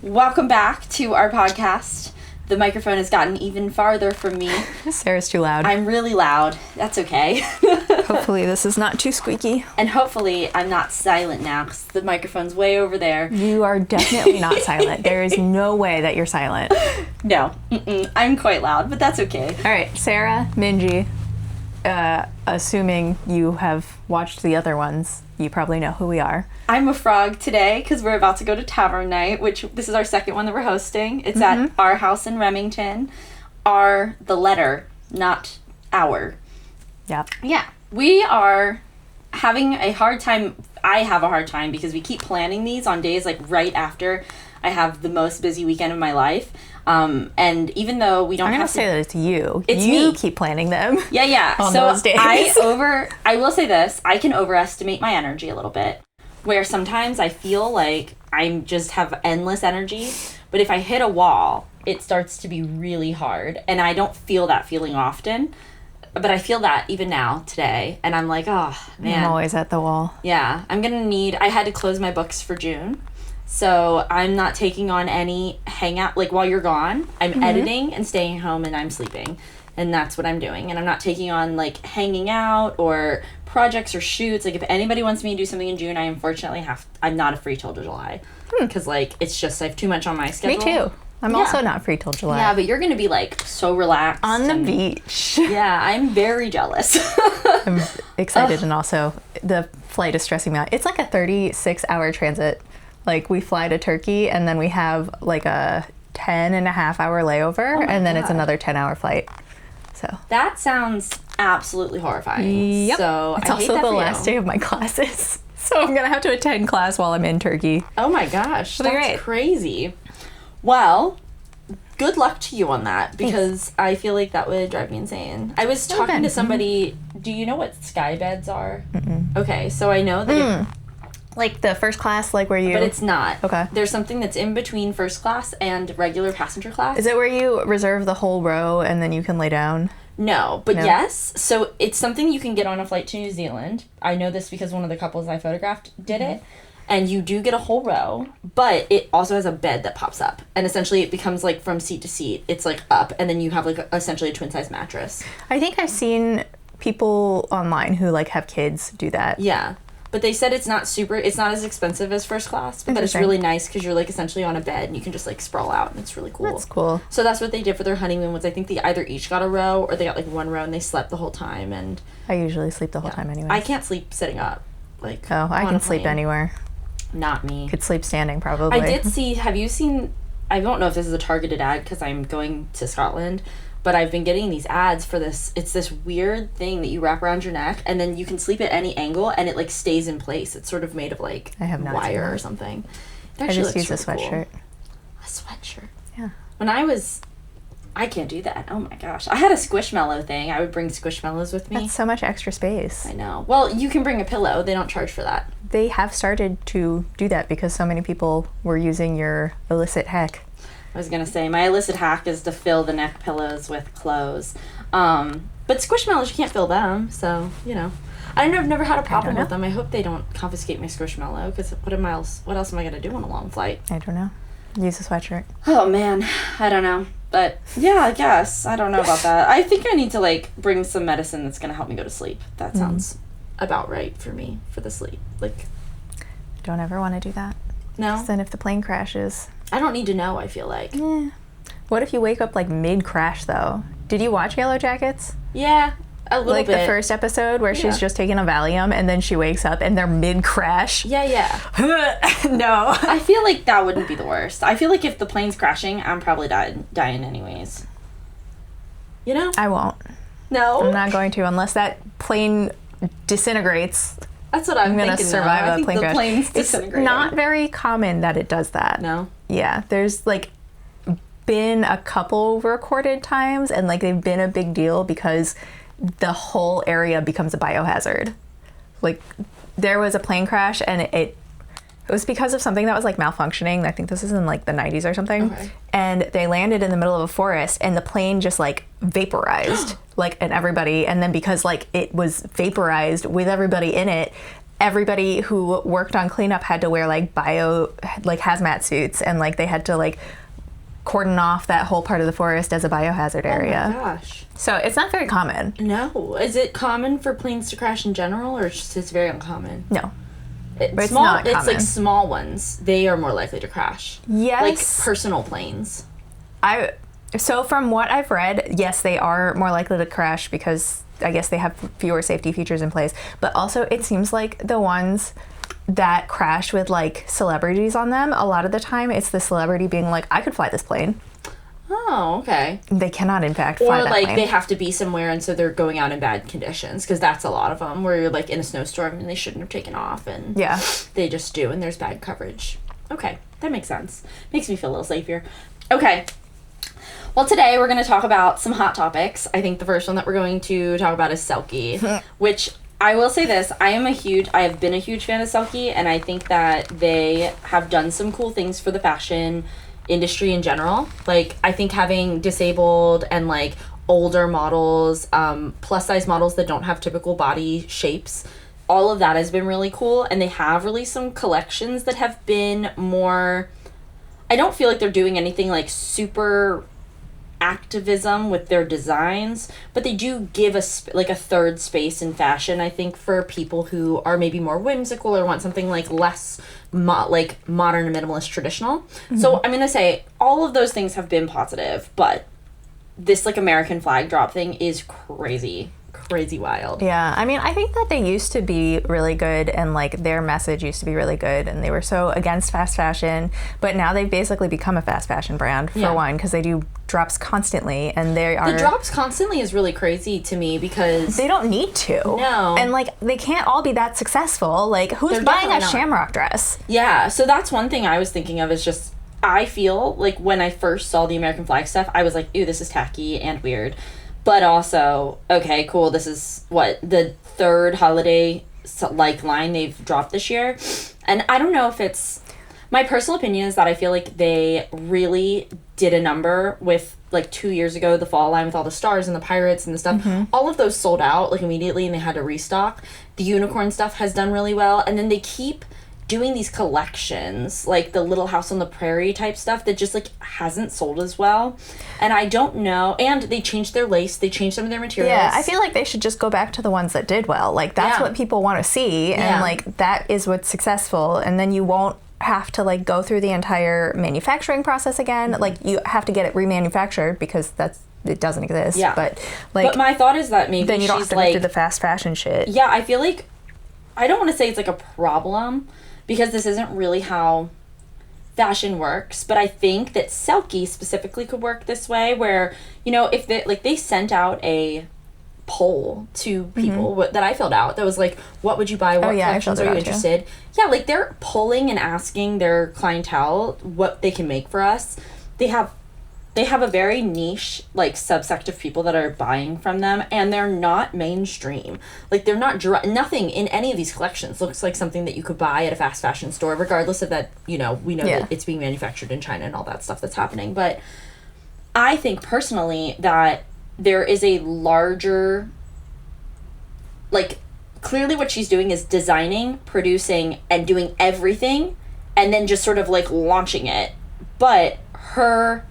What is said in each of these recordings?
Welcome back to our podcast. The microphone has gotten even farther from me. Sarah's too loud. I'm really loud. That's okay. Hopefully this is not too squeaky. And hopefully I'm not silent now because the microphone's way over there. You are definitely not silent. There is no way that you're silent. No. I'm quite loud, but that's okay. All right, Sarah, Minji, assuming you have watched the other ones, you probably know who we are. I'm a frog today because we're about to go to Tavern Night, which this is our second one that we're hosting. It's at our house in Remington. Our, the letter, not our. Yep. Yeah. We are having a hard time. I have a hard time because we keep planning these on days like right after I have the most busy weekend of my life. And even though we don't I'm have going to say that it's you. It's you me. keep planning them. Yeah. On So those days. I will say this, I can overestimate my energy a little bit, where sometimes I feel like I just have endless energy, but if I hit a wall, it starts to be really hard, and I don't feel that feeling often, but I feel that even now, today, and I'm like, oh, man. I'm always at the wall. Yeah, I had to close my books for June. So I'm not taking on any hangout, like while you're gone, I'm editing and staying home and I'm sleeping. And that's what I'm doing. And I'm not taking on like hanging out or projects or shoots. Like if anybody wants me to do something in June, I'm not free till July. Because like, it's just, I have too much on my schedule. Me too. I'm also not free till July. Yeah, but you're going to be like so relaxed. On the beach. Yeah, I'm very jealous. I'm excited and also the flight is stressing me out. It's like a 36-hour transit. Like we fly to Turkey and then we have like a 10.5-hour layover and then it's another 10-hour flight. So that sounds absolutely horrifying. Yep. So it's I hate also that the for last you. day of my classes. So I'm going to have to attend class while I'm in Turkey. Oh my gosh, It'll be that's great. crazy. Well, good luck to you on that because I feel like that would drive me insane. I was talking to somebody. Do you know what sky beds are? Okay, so I know that Like the first class, like where you... but it's not. Okay. There's something that's in between first class and regular passenger class. Is it where you reserve the whole row and then you can lay down? No, but yes. So it's something you can get on a flight to New Zealand. I know this because one of the couples I photographed did it. And you do get a whole row, but it also has a bed that pops up. And essentially it becomes like from seat to seat, it's like up. And then you have like essentially a twin size mattress. I think I've seen people online who like have kids do that. Yeah. But they said it's not as expensive as first class, but that it's Interesting. really nice because you're like essentially on a bed and you can just like sprawl out and it's really cool. That's cool. So that's what they did for their honeymoon was I think they either each got a row or they got like one row and they slept the whole time. And I usually sleep the whole time anyway. I can't sleep sitting up. Like I on can a sleep plane. anywhere. Not me. Could sleep standing probably. I did see, have you seen, I don't know if this is a targeted ad because I'm going to Scotland, but I've been getting these ads for this. It's this weird thing that you wrap around your neck and then you can sleep at any angle and it like stays in place. It's sort of made of like I have not seen wire that. or something. It I actually just use looks a really cool. sweatshirt. A sweatshirt. Yeah. When I can't do that. Oh my gosh. I had a Squishmallow thing. I would bring Squishmallows with me. That's so much extra space. I know. Well, you can bring a pillow. They don't charge for that. They have started to do that because so many people were using your illicit hack. I was going to say, my illicit hack is to fill the neck pillows with clothes. But Squishmallows, you can't fill them, so, you know. I don't know, I've never had a problem with them. I hope they don't confiscate my Squishmallow, because what else am I going to do on a long flight? I don't know. Use a sweatshirt. Oh, man. I don't know. But, yeah, I guess. I don't know about that. I think I need to, like, bring some medicine that's going to help me go to sleep. That sounds about right for me, for the sleep. Like, Don't ever want to do that. no? 'Cause then if the plane crashes... I don't need to know, I feel like. What if you wake up like mid-crash though? Did you watch Yellow Jackets? Yeah, a little Like bit. the first episode where she's just taking a Valium and then she wakes up and they're mid-crash? Yeah. No. I feel like that wouldn't be the worst. I feel like if the plane's crashing, I'm probably dying anyways. You know? I won't. No. I'm not going to unless that plane disintegrates. That's what I'm going to thinking. survive I a think plane the crash. plane's It's disintegrating. not very common that it does that. No. Yeah, there's like been a couple recorded times and like they've been a big deal because the whole area becomes a biohazard. Like there was a plane crash and it was because of something that was like malfunctioning. I think this is in like the 90s or something. Okay. And they landed in the middle of a forest and the plane just like vaporized and everybody. And then because like it was vaporized with everybody in it, everybody who worked on cleanup had to wear like hazmat suits, and like they had to like cordon off that whole part of the forest as a biohazard area. Oh my gosh. So it's not very common. No. Is it common for planes to crash in general, or it's very uncommon? No. It's not common. It's like small ones. They are more likely to crash. Yes. Like personal planes. So from what I've read, yes, they are more likely to crash because I guess they have fewer safety features in place. But also it seems like the ones that crash with like celebrities on them, a lot of the time it's the celebrity being like, I could fly this plane. Oh, okay. They cannot, in fact, fly that plane. Or like they have to be somewhere and so they're going out in bad conditions, because that's a lot of them, where you're like in a snowstorm and they shouldn't have taken off, and they just do, and there's bad coverage. Okay, that makes sense. Makes me feel a little safer. Okay. Well, today we're going to talk about some hot topics. I think the first one that we're going to talk about is Selkie, which I will say this, I have been a huge fan of Selkie, and I think that they have done some cool things for the fashion industry in general. Like, I think having disabled and like older models, plus size models that don't have typical body shapes, all of that has been really cool. And they have released some collections that have been more, I don't feel like they're doing anything like super activism with their designs, but they do give us like a third space in fashion, I think, for people who are maybe more whimsical or want something like less like modern and minimalist traditional. So I'm gonna say all of those things have been positive, but this like American flag drop thing is crazy wild. Yeah, I mean, I think that they used to be really good, and like their message used to be really good, and they were so against fast fashion, but now they've basically become a fast fashion brand, for one, because they do drops constantly, and they are... The drops constantly is really crazy to me, because... They don't need to. No. And like, they can't all be that successful. Like, who's buying a shamrock dress? Yeah, so that's one thing I was thinking of, is just, I feel like when I first saw the American flag stuff, I was like, ew, this is tacky and weird. But also, okay, cool, this is, the third holiday, like, line they've dropped this year. And I don't know if it's... My personal opinion is that I feel like they really did a number with, like, 2 years ago, the fall line with all the stars and the pirates and the stuff. All of those sold out, like, immediately, and they had to restock. The unicorn stuff has done really well. And then they keep doing these collections, like the Little House on the Prairie type stuff that just like hasn't sold as well. And I don't know. And they changed their lace. They changed some of their materials. Yeah, I feel like they should just go back to the ones that did well. Like, that's what people want to see. And like, that is what's successful. And then you won't have to like go through the entire manufacturing process again. Like, you have to get it remanufactured because it doesn't exist. Yeah. But like, but my thought is that maybe then you don't have to like, go through the fast fashion shit. Yeah, I feel like, I don't want to say it's like a problem, because this isn't really how fashion works, but I think that Selkie specifically could work this way, where, you know, if they sent out a poll to people that I filled out that was like, what would you buy, what collections are you interested? Yeah, like, they're polling and asking their clientele what they can make for us. They have a very niche, like, subsect of people that are buying from them, and they're not mainstream. Like, they're not... Nothing in any of these collections looks like something that you could buy at a fast fashion store, regardless of that, you know, we know that it's being manufactured in China and all that stuff that's happening. But I think, personally, that there is a larger... Like, clearly what she's doing is designing, producing, and doing everything, and then just sort of, like, launching it. But her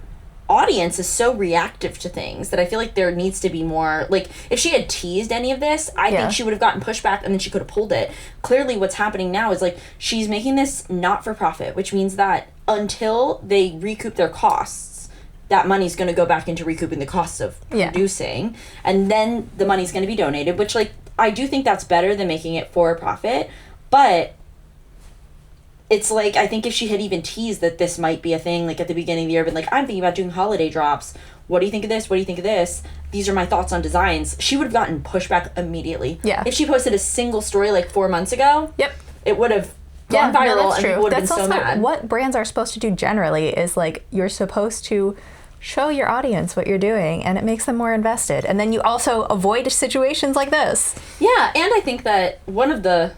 audience is so reactive to things that I feel like there needs to be more, like, if she had teased any of this, I think she would have gotten pushback and then she could have pulled it. Clearly what's happening now is like, she's making this not for profit, which means that until they recoup their costs, that money's going to go back into recouping the costs of producing, and then the money's going to be donated, which, like, I do think that's better than making it for profit. But it's like, I think if she had even teased that this might be a thing, like, at the beginning of the year, been like, I'm thinking about doing holiday drops. What do you think of this? What do you think of this? These are my thoughts on designs. She would have gotten pushback immediately. Yeah. If she posted a single story like 4 months ago, it would have gone viral, and people would have been so mad. What brands are supposed to do generally is, like, you're supposed to show your audience what you're doing, and it makes them more invested. And then you also avoid situations like this. Yeah, and I think that one of the...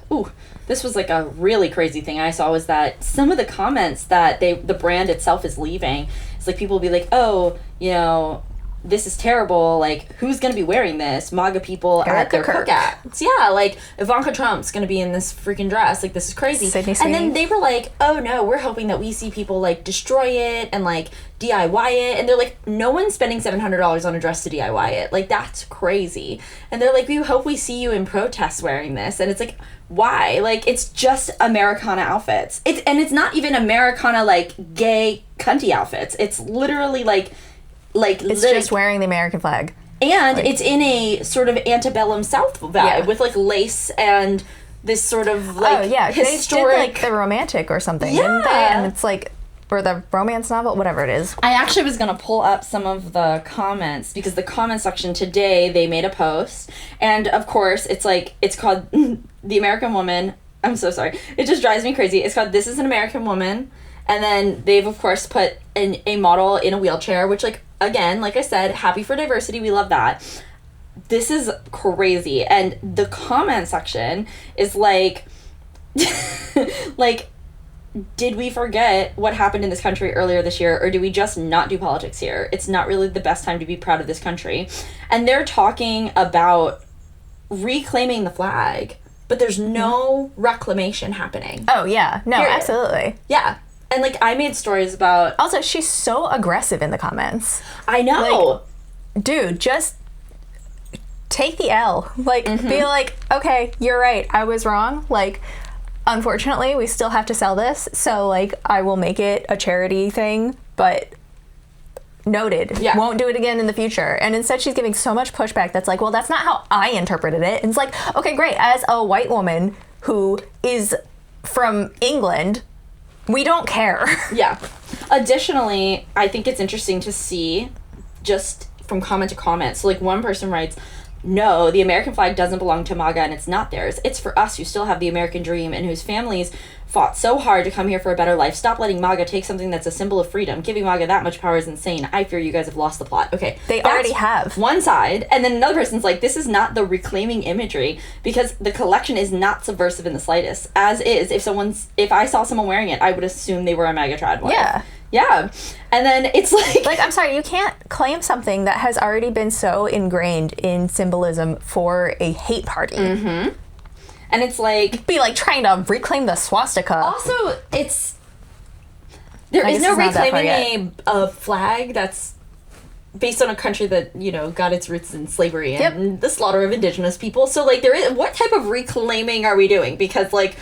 this was like a really crazy thing I saw, was that some of the comments that the brand itself is leaving, it's like people will be like, oh, you know, this is terrible. Like, who's going to be wearing this? MAGA people at their Kirk. cookouts. Yeah, like, Ivanka Trump's going to be in this freaking dress. Like, this is crazy. Sydney And Sweeney. then they were like, oh, no, we're hoping that we see people, like, destroy it and, like, DIY it. And they're like, no one's spending $700 on a dress to DIY it. Like, that's crazy. And they're like, we hope we see you in protests wearing this. And it's like, why? Like, it's just Americana outfits. It's not even Americana, like, gay, cunty outfits. It's literally, like It's just wearing the American flag. and it's in a sort of antebellum South vibe with like lace and this sort of like historic. They did like the romantic or something, Yeah. didn't they? And it's like, or the romance novel, whatever it is. I actually was gonna pull up some of the comments because the comment section today they made a post, and of course it's called The American Woman. I'm so sorry. It just drives me crazy. It's called This is an American Woman. And then they've, of course, put a model in a wheelchair, which, like, again, like I said, happy for diversity. We love that. This is crazy. And the comment section is like, like, did we forget what happened in this country earlier this year, or do we just not do politics here? It's not really the best time to be proud of this country. And they're talking about reclaiming the flag, but there's no reclamation happening. Oh, yeah. No, Period. absolutely. Yeah. And, like, I made stories about... Also, she's so aggressive in the comments. I know. Dude, just take the L. Like, be like, okay, you're right. I was wrong. Like, unfortunately, we still have to sell this. So, like, I will make it a charity thing, but noted. Yeah. Won't do it again in the future. And instead, she's giving so much pushback that's like, well, that's not how I interpreted it. And it's like, okay, great. As a white woman who is from England... we don't care. Yeah. Additionally, I think it's interesting to see just from comment to comment. So, like, one person writes, no, the American flag doesn't belong to MAGA and it's not theirs. It's for us who still have the American dream and whose families fought so hard to come here for a better life. Stop letting MAGA take something that's a symbol of freedom. Giving MAGA that much power is insane. I fear you guys have lost the plot. Okay. They already have. One side. And then another person's like, this is not the reclaiming imagery because the collection is not subversive in the slightest. As is, if I saw someone wearing it, I would assume they were a MAGA trad wife. Yeah. Yeah. And then it's like... Like, I'm sorry, you can't claim something that has already been so ingrained in symbolism for a hate party. Mm-hmm. And it's like... Be like trying to reclaim the swastika. Also, there is no reclaiming a flag that's based on a country that, you know, got its roots in slavery and the slaughter of indigenous people. So, like, what type of reclaiming are we doing? Because, like...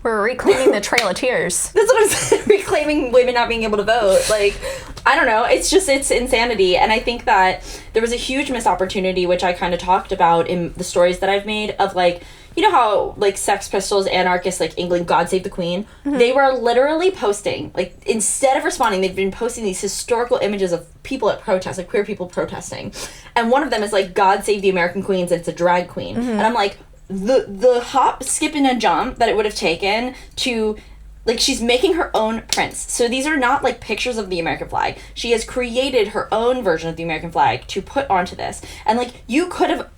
We're reclaiming the Trail of Tears. That's what I'm saying. Reclaiming women not being able to vote. Like, I don't know. It's insanity. And I think that there was a huge missed opportunity, which I kind of talked about in the stories that I've made of, like, you know how, like, Sex Pistols, anarchists, like, England, God Save the Queen? Mm-hmm. They were literally posting, like, instead of responding, they've been posting these historical images of people at protests, like, queer people protesting. And one of them is, like, God Save the American Queens, and it's a drag queen. Mm-hmm. And I'm like... The hop, skip, and a jump that it would have taken to, like, she's making her own prints. So these are not, like, pictures of the American flag. She has created her own version of the American flag to put onto this. And, like, you could have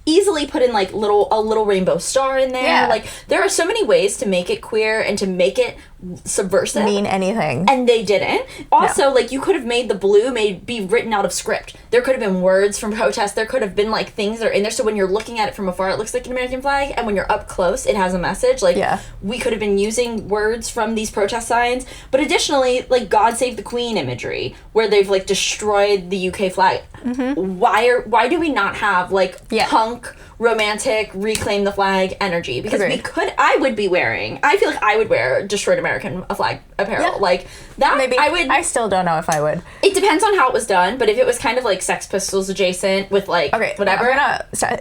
easily put in, like, a little rainbow star in there. Yeah. Like, there are so many ways to make it queer and to make it subversive. Mean anything. And they didn't. Also, like, you could have made the blue be written out of script. There could have been words from protests. There could have been, like, things that are in there. So when you're looking at it from afar, it looks like an American flag. And when you're up close, it has a message. Like, we could have been using words from these protest signs. But additionally, like, God Save the Queen imagery, where they've, like, destroyed the UK flag. Mm-hmm. Why do we not have, like, punk, romantic, reclaim the flag energy? Because I feel like I would wear destroyed American flag apparel. Like, that, maybe. I still don't know if I would. It depends on how it was done, but if it was kind of, like, Sex Pistols adjacent with, like, whatever.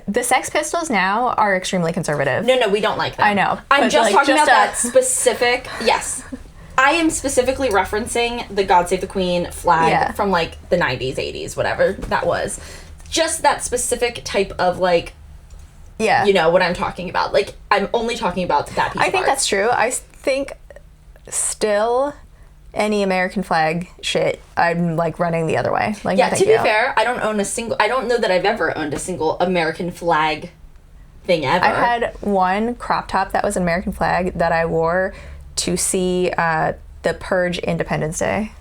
The Sex Pistols now are extremely conservative. No, we don't like them. I know. I'm just talking about that specific... Yes. I am specifically referencing the God Save the Queen flag from, like, the 90s, 80s, whatever that was. Just that specific type of, like... Yeah. You know what I'm talking about. Like, I'm only talking about that piece I think that's true. I think still any American flag shit, I'm, like, running the other way. Like, to be fair, I don't know that I've ever owned a single American flag thing ever. I had one crop top that was an American flag that I wore to see the Purge Independence Day.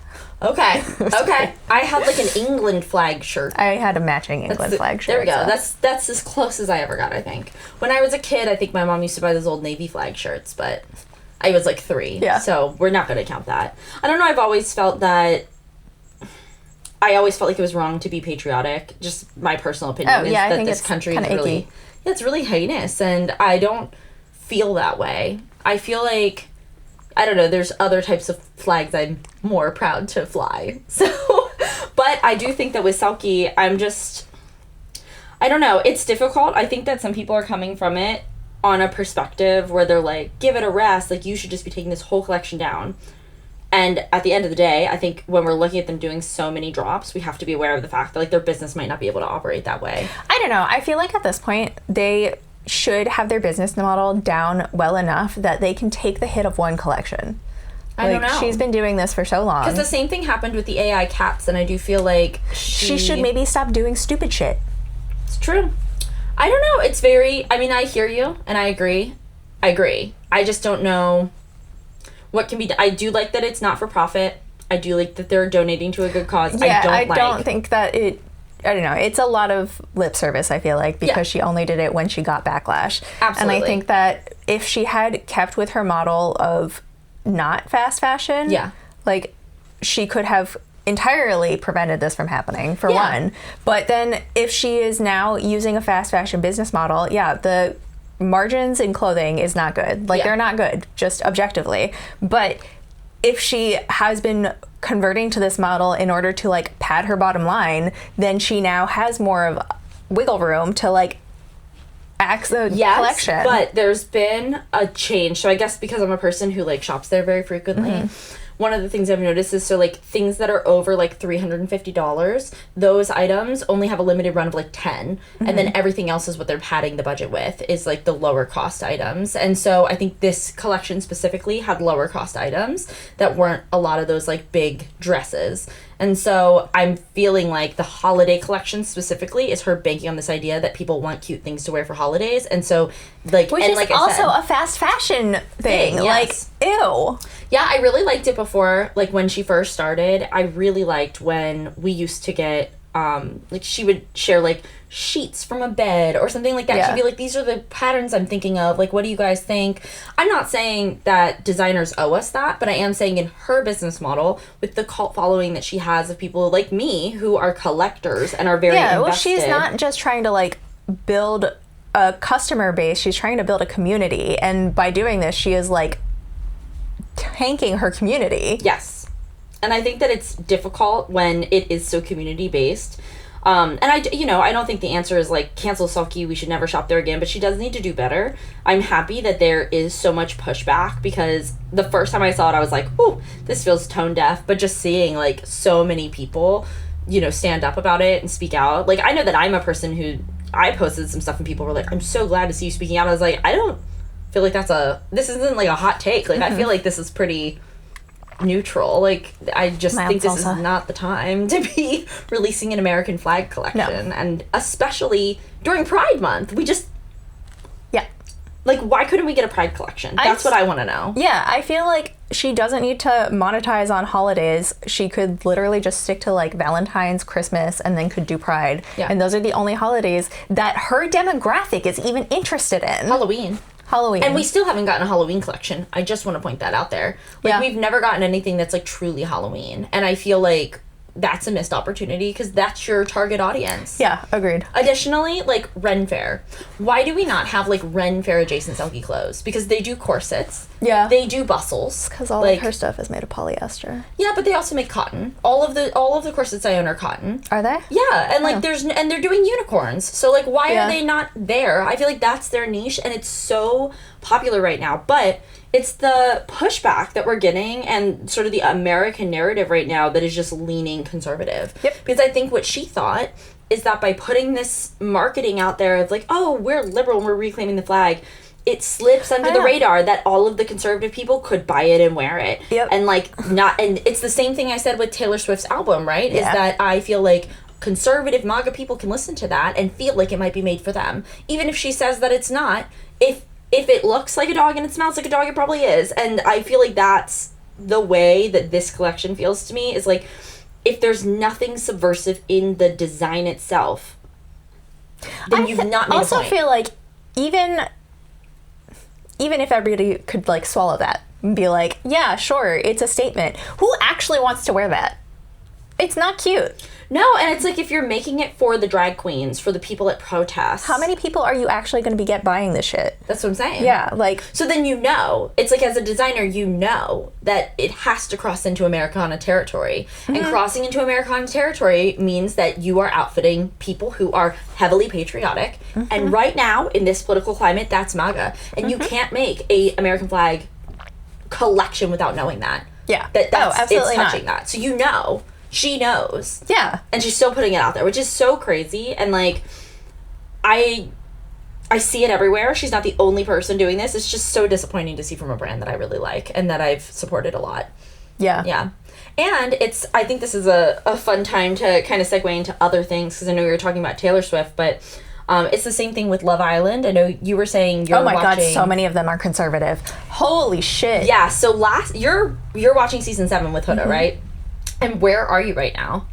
Okay. Okay. I had like an England flag shirt. I had a matching England flag shirt. There we go. So. That's as close as I ever got, I think. When I was a kid, I think my mom used to buy those old Navy flag shirts, but I was like 3. Yeah. So we're not going to count that. I don't know. I've always felt that. I always felt like it was wrong to be patriotic. Just my personal opinion is that this country is really. Icky. Yeah, it's really heinous, and I don't feel that way. I feel like. I don't know, there's other types of flags I'm more proud to fly. So, but I do think that with Selkie, I don't know, it's difficult. I think that some people are coming from it on a perspective where they're like, give it a rest, like you should just be taking this whole collection down. And at the end of the day, I think when we're looking at them doing so many drops, we have to be aware of the fact that like their business might not be able to operate that way. I don't know, I feel like at this point, they should have their business model down well enough that they can take the hit of one collection. I don't know. She's been doing this for so long. Because the same thing happened with the AI cats, and I do feel like she should maybe stop doing stupid shit. It's true. I don't know. It's very... I mean, I hear you, and I agree. I just don't know what can be... I do like that it's not for profit. I do like that they're donating to a good cause. Yeah, I don't think that it... I don't know. It's a lot of lip service, I feel like, because she only did it when she got backlash. Absolutely. And I think that if she had kept with her model of not fast fashion, like, she could have entirely prevented this from happening, for one. But then if she is now using a fast fashion business model, the margins in clothing is not good. Like, they're not good, just objectively. But if she has been converting to this model in order to like pad her bottom line, then she now has more of wiggle room to like axe the collection. But there's been a change. So I guess because I'm a person who like shops there very frequently, one of the things I've noticed is like things that are over like $350, those items only have a limited run of like 10, and then everything else is what they're padding the budget with is like the lower cost items. And so I think this collection specifically had lower cost items that weren't a lot of those like big dresses. And so I'm feeling like the holiday collection specifically is her banking on this idea that people want cute things to wear for holidays. And so like... Which and is like also a fast fashion thing. Yes. Like, ew. Yeah, I really liked it before, like when she first started. I really liked when we used to get, like she would share like sheets from a bed or something like that. Yeah. She'd be like, these are the patterns I'm thinking of. Like, what do you guys think? I'm not saying that designers owe us that, but I am saying in her business model, with the cult following that she has of people like me who are collectors and are very invested. Well, she's not just trying to like build a customer base. She's trying to build a community. And by doing this, she is like tanking her community. Yes. And I think that it's difficult when it is so community based. And I don't think the answer is like cancel Selkie, we should never shop there again, but she does need to do better. I'm happy that there is so much pushback because the first time I saw it, I was like, ooh, this feels tone deaf. But just seeing like so many people, stand up about it and speak out. Like, I know that I'm a person who, I posted some stuff and people were like, I'm so glad to see you speaking out. I was like, I don't feel like this isn't like a hot take. Like, I feel like this is pretty neutral. Like, I just think this is not the time to be releasing an American flag collection. No. And especially during Pride Month. Like, why couldn't we get a Pride collection? That's what I want to know. Yeah, I feel like she doesn't need to monetize on holidays. She could literally just stick to like Valentine's, Christmas, and then could do Pride. Yeah. And those are the only holidays that her demographic is even interested in. Halloween. And we still haven't gotten a Halloween collection. I just want to point that out there. Like, we've never gotten anything that's like truly Halloween. And I feel like that's a missed opportunity because that's your target audience. Yeah, agreed. Additionally, like Ren Fair. Why do we not have like Ren Fair adjacent Selkie clothes? Because they do corsets. Yeah. They do bustles. Because all of her stuff is made of polyester. Yeah, but they also make cotton. All of the corsets I own are cotton. Are they? Yeah, and like and they're doing unicorns. So like why are they not there? I feel like that's their niche and it's so popular right now. But it's the pushback that we're getting and sort of the American narrative right now that is just leaning conservative. Yep. Because I think what she thought is that by putting this marketing out there of like, oh, we're liberal and we're reclaiming the flag, it slips under the radar that all of the conservative people could buy it and wear it. Yep. And and it's the same thing I said with Taylor Swift's album, right? Yeah. Is that I feel like conservative MAGA people can listen to that and feel like it might be made for them. Even if she says that it's not, if it looks like a dog and it smells like a dog, it probably is. And I feel like that's the way that this collection feels to me is like, if there's nothing subversive in the design itself, then you've not made a point. I also feel like even if everybody could like swallow that and be like, yeah, sure, it's a statement. Who actually wants to wear that? It's not cute. No, and it's like, if you're making it for the drag queens, for the people at protests. How many people are you actually going to be buying this shit? That's what I'm saying. Yeah, like. So then it's like, as a designer, you know that it has to cross into Americana territory. Mm-hmm. And crossing into Americana territory means that you are outfitting people who are heavily patriotic. Mm-hmm. And right now, in this political climate, that's MAGA. And you can't make a American flag collection without knowing that. Yeah. That's absolutely it's touching not. that. So you know. She knows. Yeah. And she's still putting it out there, which is so crazy. And, like, I see it everywhere. She's not the only person doing this. It's just so disappointing to see from a brand that I really like and that I've supported a lot. Yeah. Yeah. And I think this is a fun time to kind of segue into other things, because I know you were talking about Taylor Swift, but it's the same thing with Love Island. I know you were saying you're watching... Oh my God, so many of them are conservative. Holy shit. Yeah, so you're watching season 7 with Huda, right? And where are you right now?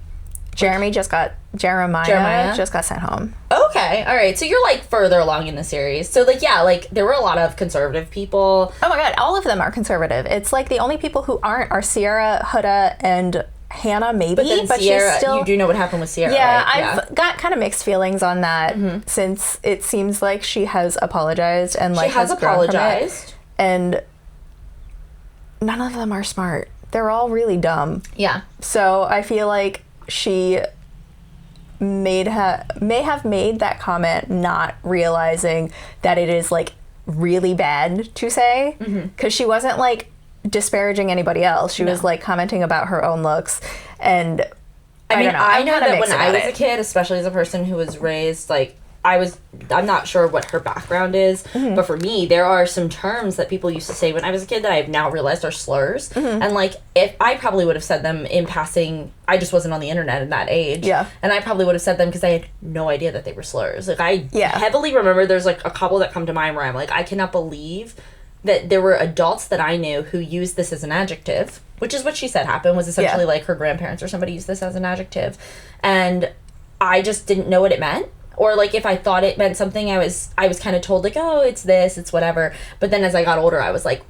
Jeremiah just got sent home. Okay, all right. So you're, like, further along in the series. So, like, yeah, like, there were a lot of conservative people. Oh, my God. All of them are conservative. It's, like, the only people who aren't are Sierra, Huda, and Hannah, maybe. But then Sierra, she's still... You do know what happened with Sierra, yeah, right? I've got kind of mixed feelings on that, since it seems like she has apologized and, like, has apologized. And none of them are smart. They're all really dumb. Yeah. So I feel like she may have made that comment not realizing that it is, like, really bad to say. Because she wasn't, like, disparaging anybody else. She was, like, commenting about her own looks. And I don't know. I know that when I was a kid, especially as a person who was raised, like, I'm not sure what her background is, but for me, there are some terms that people used to say when I was a kid that I've now realized are slurs. And, like, if I probably would have said them in passing, I just wasn't on the internet at that age. Yeah. And I probably would have said them because I had no idea that they were slurs. Like, I heavily remember there's, like, a couple that come to mind where I'm like, I cannot believe that there were adults that I knew who used this as an adjective, which is what she said happened, was essentially like her grandparents or somebody used this as an adjective. And I just didn't know what it meant. Or, like, if I thought it meant something, I was kind of told, like, oh, it's this, it's whatever. But then as I got older, I was like,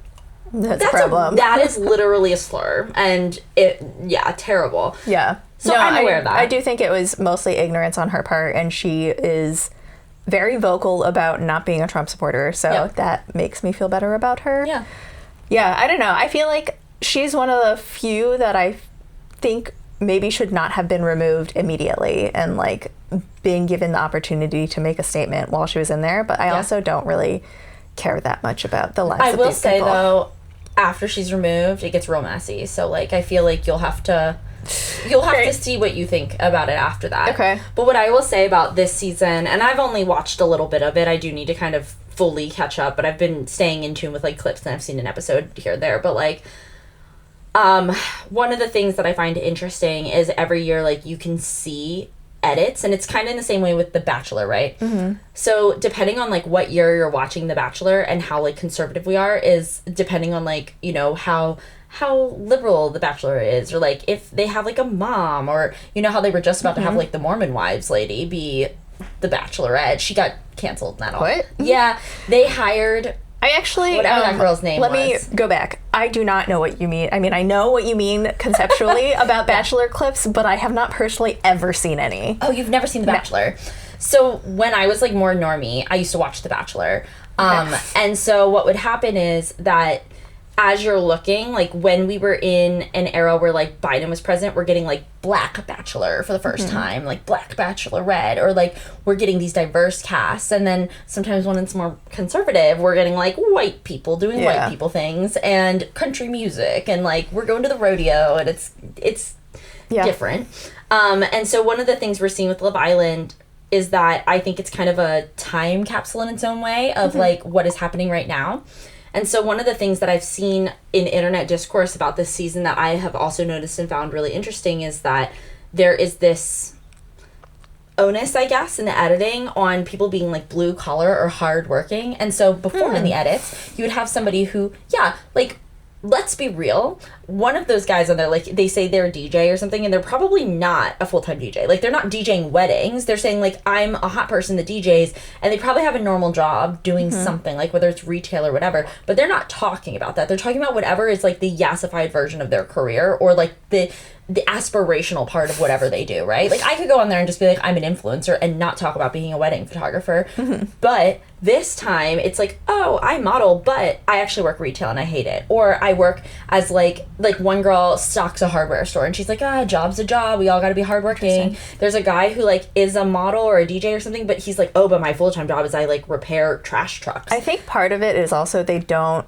that's a problem. That is literally a slur. And terrible. Yeah. So I'm aware of that. I do think it was mostly ignorance on her part, and she is very vocal about not being a Trump supporter. So that makes me feel better about her. Yeah. Yeah, I don't know. I feel like she's one of the few that I think maybe should not have been removed immediately and, like, being given the opportunity to make a statement while she was in there. But I also don't really care that much about the lives of these people. I will say, though, after she's removed, it gets real messy. So, like, I feel like you'll have to see what you think about it after that. Okay. But what I will say about this season, and I've only watched a little bit of it, I do need to kind of fully catch up, but I've been staying in tune with, like, clips, and I've seen an episode here or there. But, like, one of the things that I find interesting is every year, like, you can see edits, and it's kind of in the same way with The Bachelor, right? So depending on, like, what year you're watching The Bachelor and how, like, conservative we are is depending on, like, you know, how liberal The Bachelor is, or, like, if they have, like, a mom, or, you know, how they were just about to have, like, the Mormon wives lady be the Bachelorette. She got canceled and that all. What? Yeah, they hired... I actually... whatever that girl's name was. Let me go back. I do not know what you mean. I mean, I know what you mean conceptually about Bachelor clips, but I have not personally ever seen any. Oh, you've never seen The Bachelor? No. So when I was, like, more normie, I used to watch The Bachelor. And so what would happen is that as you're looking, like, when we were in an era where, like, Biden was president, we're getting, like, Black Bachelor for the first time, like, Black Bachelorette, or, like, we're getting these diverse casts, and then sometimes when it's more conservative, we're getting, like, white people doing white people things, and country music, and, like, we're going to the rodeo, and it's different. And so one of the things we're seeing with Love Island is that I think it's kind of a time capsule in its own way of, like, what is happening right now. And so one of the things that I've seen in internet discourse about this season that I have also noticed and found really interesting is that there is this onus, I guess, in the editing on people being, like, blue collar or hardworking. And so before in the edits, you would have somebody who, like, let's be real, one of those guys on there, like, they say they're a DJ or something, and they're probably not a full-time DJ. Like, they're not DJing weddings. They're saying, like, I'm a hot person that DJs, and they probably have a normal job doing something, like, whether it's retail or whatever, but they're not talking about that. They're talking about whatever is, like, the yassified version of their career, or, like, the aspirational part of whatever they do, right? Like, I could go on there and just be like, I'm an influencer, and not talk about being a wedding photographer. But this time, it's like, oh, I model, but I actually work retail and I hate it. Or I work as, like one girl stocks a hardware store, and she's like, job's a job, we all gotta be hardworking. There's a guy who, like, is a model or a DJ or something, but he's like, oh, but my full-time job is I, like, repair trash trucks. I think part of it is also they don't,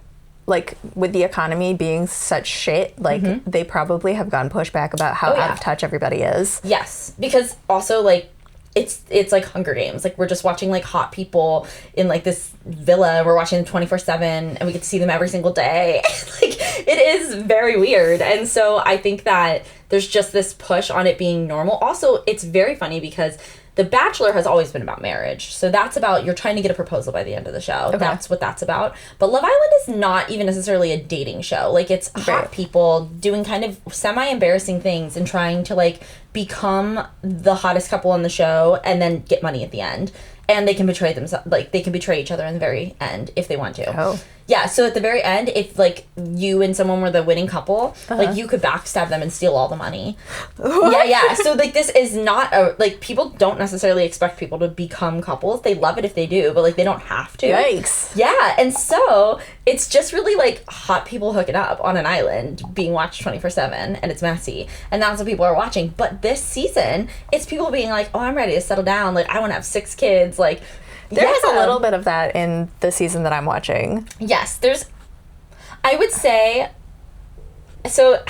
like, with the economy being such shit, like, they probably have gotten pushback about how out of touch everybody is. Yes, because also, like, it's like Hunger Games. Like, we're just watching, like, hot people in, like, this villa. We're watching them 24/7, and we get to see them every single day. Like, it is very weird. And so I think that there's just this push on it being normal. Also, it's very funny because The Bachelor has always been about marriage. So that's about, you're trying to get a proposal by the end of the show. Okay. That's what that's about. But Love Island is not even necessarily a dating show. Like, it's hot people doing kind of semi-embarrassing things and trying to, like, become the hottest couple on the show and then get money at the end. And they can betray themselves, like, they can betray each other in the very end if they want to. Oh. Yeah, so at the very end, if, like, you and someone were the winning couple, like, you could backstab them and steal all the money. Yeah. So, like, this is not a, like, people don't necessarily expect people to become couples. They love it if they do, but, like, they don't have to. Yikes. Yeah, and so it's just really, like, hot people hooking up on an island being watched 24/7, and it's messy. And that's what people are watching. But this season, it's people being like, oh, I'm ready to settle down. Like, I want to have 6 kids. Like, there's a little bit of that in the season that I'm watching. Yes, there's, I would say, so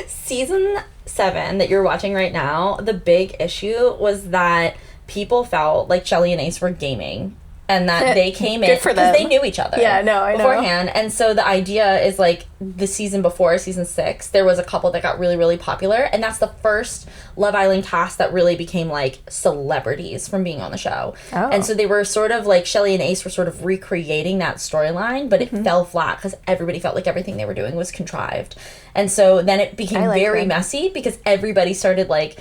season 7 that you're watching right now, the big issue was that people felt like Shelly and Ace were gaming. And that they came in because they knew each other. Yeah, no, I know. Beforehand. And so the idea is, like, the season before, season 6, there was a couple that got really, really popular. And that's the first Love Island cast that really became, like, celebrities from being on the show. Oh. And so they were sort of, like, Shelly and Ace were sort of recreating that storyline, but it fell flat because everybody felt like everything they were doing was contrived. And so then it became very messy because everybody started, like,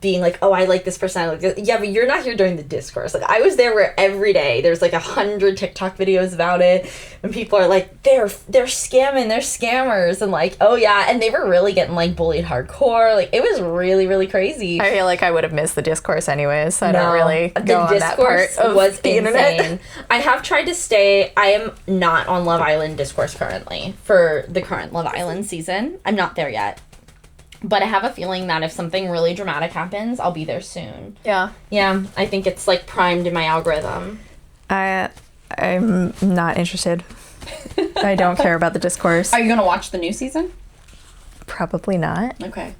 being like, oh, I like this person, I like this. Yeah, but you're not here during the discourse. Like, I was there where every day there's, like, 100 TikTok videos about it, and people are like, they're scamming, they're scammers, and, like, oh yeah, and they were really getting, like, bullied hardcore. Like, it was really, really crazy. I feel like I would have missed the discourse anyways, so I don't really go on that part of was the internet. I have tried to stay, I am not on Love Island discourse currently for the current Love Island season. I'm not there yet. But I have a feeling that if something really dramatic happens, I'll be there soon. Yeah. Yeah, I think it's, like, primed in my algorithm. I'm not interested. I don't care about the discourse. Are you going to watch the new season? Probably not. Okay.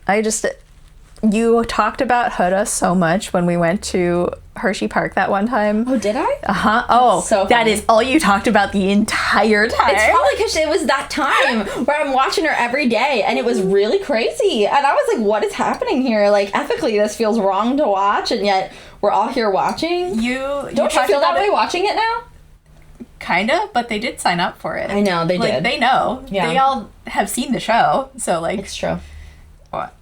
You talked about Huda so much when we went to Hershey Park that one time. Oh, did I? Uh-huh. Oh, so that is all you talked about the entire time. It's probably because it was that time where I'm watching her every day, and it was really crazy. And I was like, what is happening here? Like, ethically, this feels wrong to watch, and yet we're all here watching. Don't you feel that way watching it now? Kind of, but they did sign up for it. I know, they did. They know. Yeah. They all have seen the show, so, like... It's true.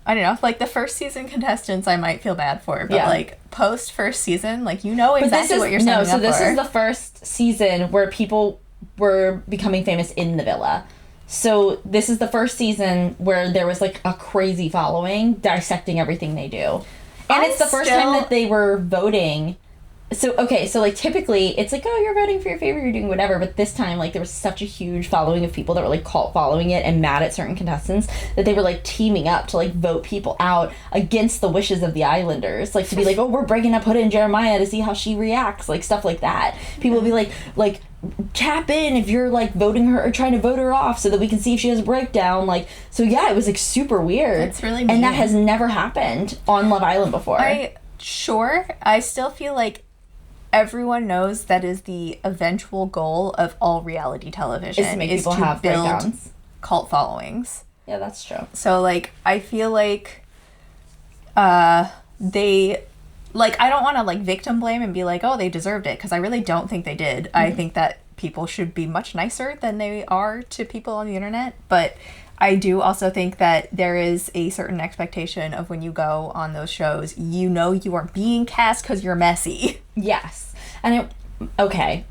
I don't know, like, the first season contestants I might feel bad for, but, like, post first season, like, you know exactly what you're signing up for. No, so this is the first season where people were becoming famous in the villa. So this is the first season where there was, like, a crazy following dissecting everything they do. And it's the first time that they were voting. So, okay, so, like, typically, it's like, oh, you're voting for your favorite, you're doing whatever, but this time, like, there was such a huge following of people that were, like, cult following it and mad at certain contestants that they were, like, teaming up to, like, vote people out against the wishes of the Islanders, like, to be like, oh, we're breaking up Huda and Jeremiah to see how she reacts, like, stuff like that. People will be like, tap in if you're, like, voting her or trying to vote her off so that we can see if she has a breakdown, like, so, yeah, it was, like, super weird. It's really mean. And that has never happened on Love Island before. I still feel like everyone knows that is the eventual goal of all reality television is to make people have build breakdowns. Cult followings. Yeah, that's true. So, like, I feel like they, like, I don't want to, like, victim blame and be like, oh, they deserved it, because I really don't think they did. I think that people should be much nicer than they are to people on the internet. But I do also think that there is a certain expectation of when you go on those shows, you know you are being cast because you're messy. Yes. Okay.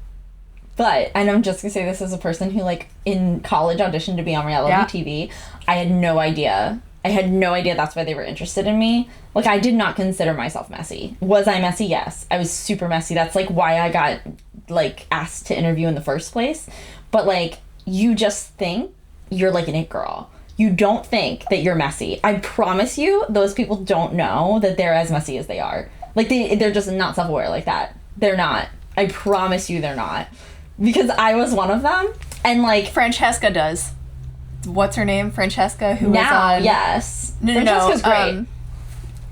But, and I'm just going to say this as a person who, like, in college auditioned to be on reality TV. I had no idea. That's why they were interested in me. Like, I did not consider myself messy. Was I messy? Yes. I was super messy. That's, like, why I got, like, asked to interview in the first place. But, like, you just think you're, like, an it girl. You don't think that you're messy. I promise you, those people don't know that they're as messy as they are. Like, they're just not self-aware like that. They're not. I promise you they're not. Because I was one of them. And, like... Francesca does. What's her name? Francesca, who now, was on... yes. No, Francesca's great.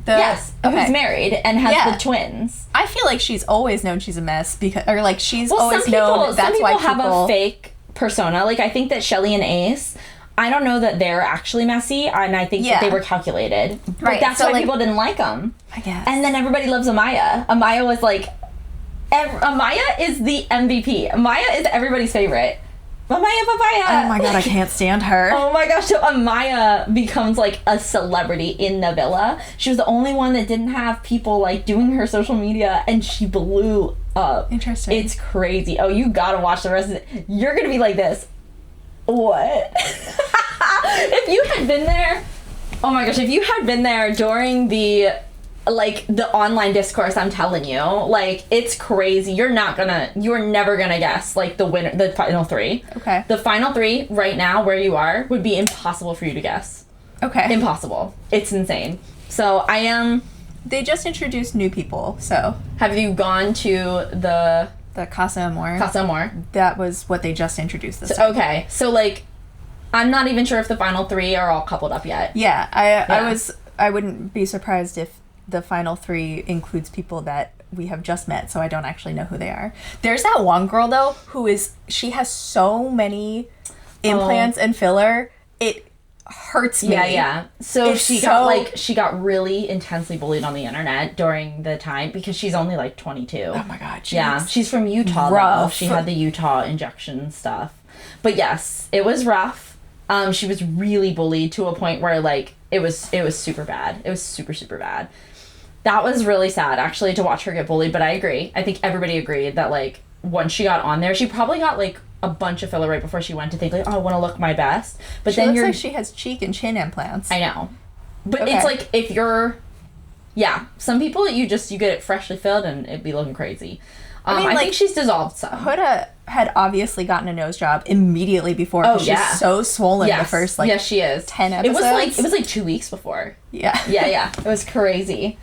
Yes, okay. who's married and has the twins. I feel like she's always known she's a mess because, or like she's always known that's why people have a fake persona. Like I think that Shelly and Ace, I don't know that they're actually messy, and I think that they were calculated. But right. that's why people didn't like them. I guess. And then everybody loves Amaya. Amaya was like, Amaya is the MVP. Amaya is everybody's favorite. Amaya Papaya. Oh my god, I can't stand her. Oh my gosh, so Amaya becomes like a celebrity in the villa. She was the only one that didn't have people like doing her social media, and she blew up. Interesting. It's crazy. Oh, you gotta watch the rest of it. You're gonna be like this. What? If you had been there, oh my gosh, if you had been there during the online discourse, I'm telling you, like, it's crazy. You're never gonna guess, like, the winner, the final three. Okay. The final three, right now, where you are, would be impossible for you to guess. Okay. Impossible. It's insane. So, They just introduced new people, so... Have you gone to the Casa Amor? Casa Amor? That was what they just introduced this time. Okay. So, like, I'm not even sure if the final three are all coupled up yet. Yeah, I wouldn't be surprised if the final three includes people that we have just met, so I don't actually know who they are. There's that one girl, though, she has so many implants and filler, it hurts me. Yeah. So she got really intensely bullied on the internet during the time because she's only like 22. Oh my god. She's from Utah, though. She had the Utah injection stuff. But yes, it was rough. She was really bullied to a point where like it was super bad. It was super, super bad. That was really sad, actually, to watch her get bullied, but I agree. I think everybody agreed that, like, once she got on there, she probably got, like, a bunch of filler right before she went to think, like, oh, I want to look my best. But then looks like she has cheek and chin implants. I know. But it's like, if you're... Yeah, some people, you get it freshly filled and it'd be looking crazy. I think she's dissolved some. Huda had obviously gotten a nose job immediately before. Oh, yeah. She's so swollen the first, like, yes, she is. 10 episodes. It was like 2 weeks before. Yeah. Yeah. It was crazy.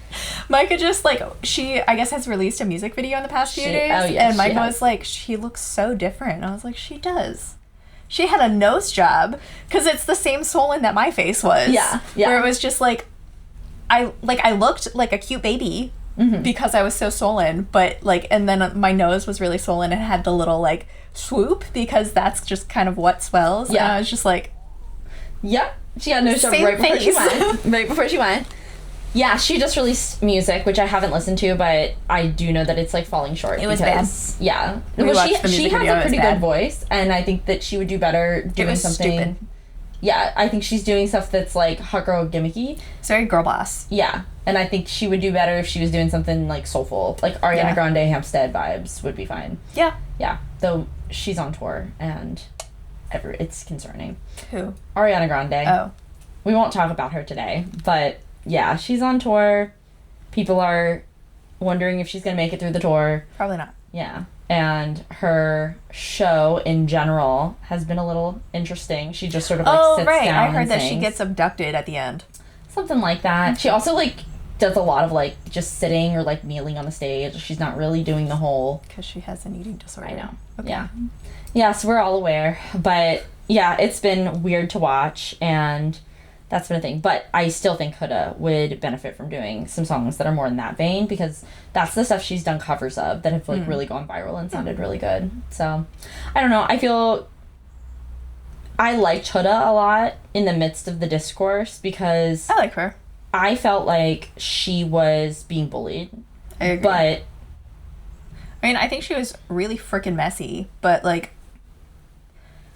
Micah just, like, she, I guess, has released a music video in the past few days. Oh, yeah, and Micah was like, she looks so different. And I was like, she does. She had a nose job. Because it's the same swollen that my face was. Yeah. Where it was just, like, I looked like a cute baby. Mm-hmm. Because I was so swollen, but like, and then my nose was really swollen and had the little like swoop because that's just kind of what swells. Yeah, and I was just like, yep. She had no job right before she went. Right before she went. Yeah, she just released music, which I haven't listened to, but I do know that it's like falling short. It was bad. Yeah, she has a pretty good voice, and I think that she would do better doing something. Stupid. Yeah, I think she's doing stuff that's like hot girl gimmicky. It's very girl boss. Yeah, and I think she would do better if she was doing something like soulful, like Ariana Grande, Hampstead vibes would be fine. Yeah. Yeah, though she's on tour and it's concerning. Who? Ariana Grande. Oh. We won't talk about her today, but yeah, she's on tour. People are wondering if she's going to make it through the tour. Probably not. Yeah. And her show in general has been a little interesting. She just sort of like sits down I heard and that sings. she gets abducted at the end. Something like that. She also like does a lot of like just sitting or like kneeling on the stage. She's not really doing the whole... Because she has an eating disorder. I know. Okay. Yeah. Yeah, so we're all aware. But yeah, it's been weird to watch and that's been a thing. But I still think Huda would benefit from doing some songs that are more in that vein because that's the stuff she's done covers of that have like really gone viral and sounded really good. So I don't know. I feel I liked Huda a lot in the midst of the discourse because I like her. I felt like she was being bullied. I agree. But I mean, I think she was really freaking messy, but like,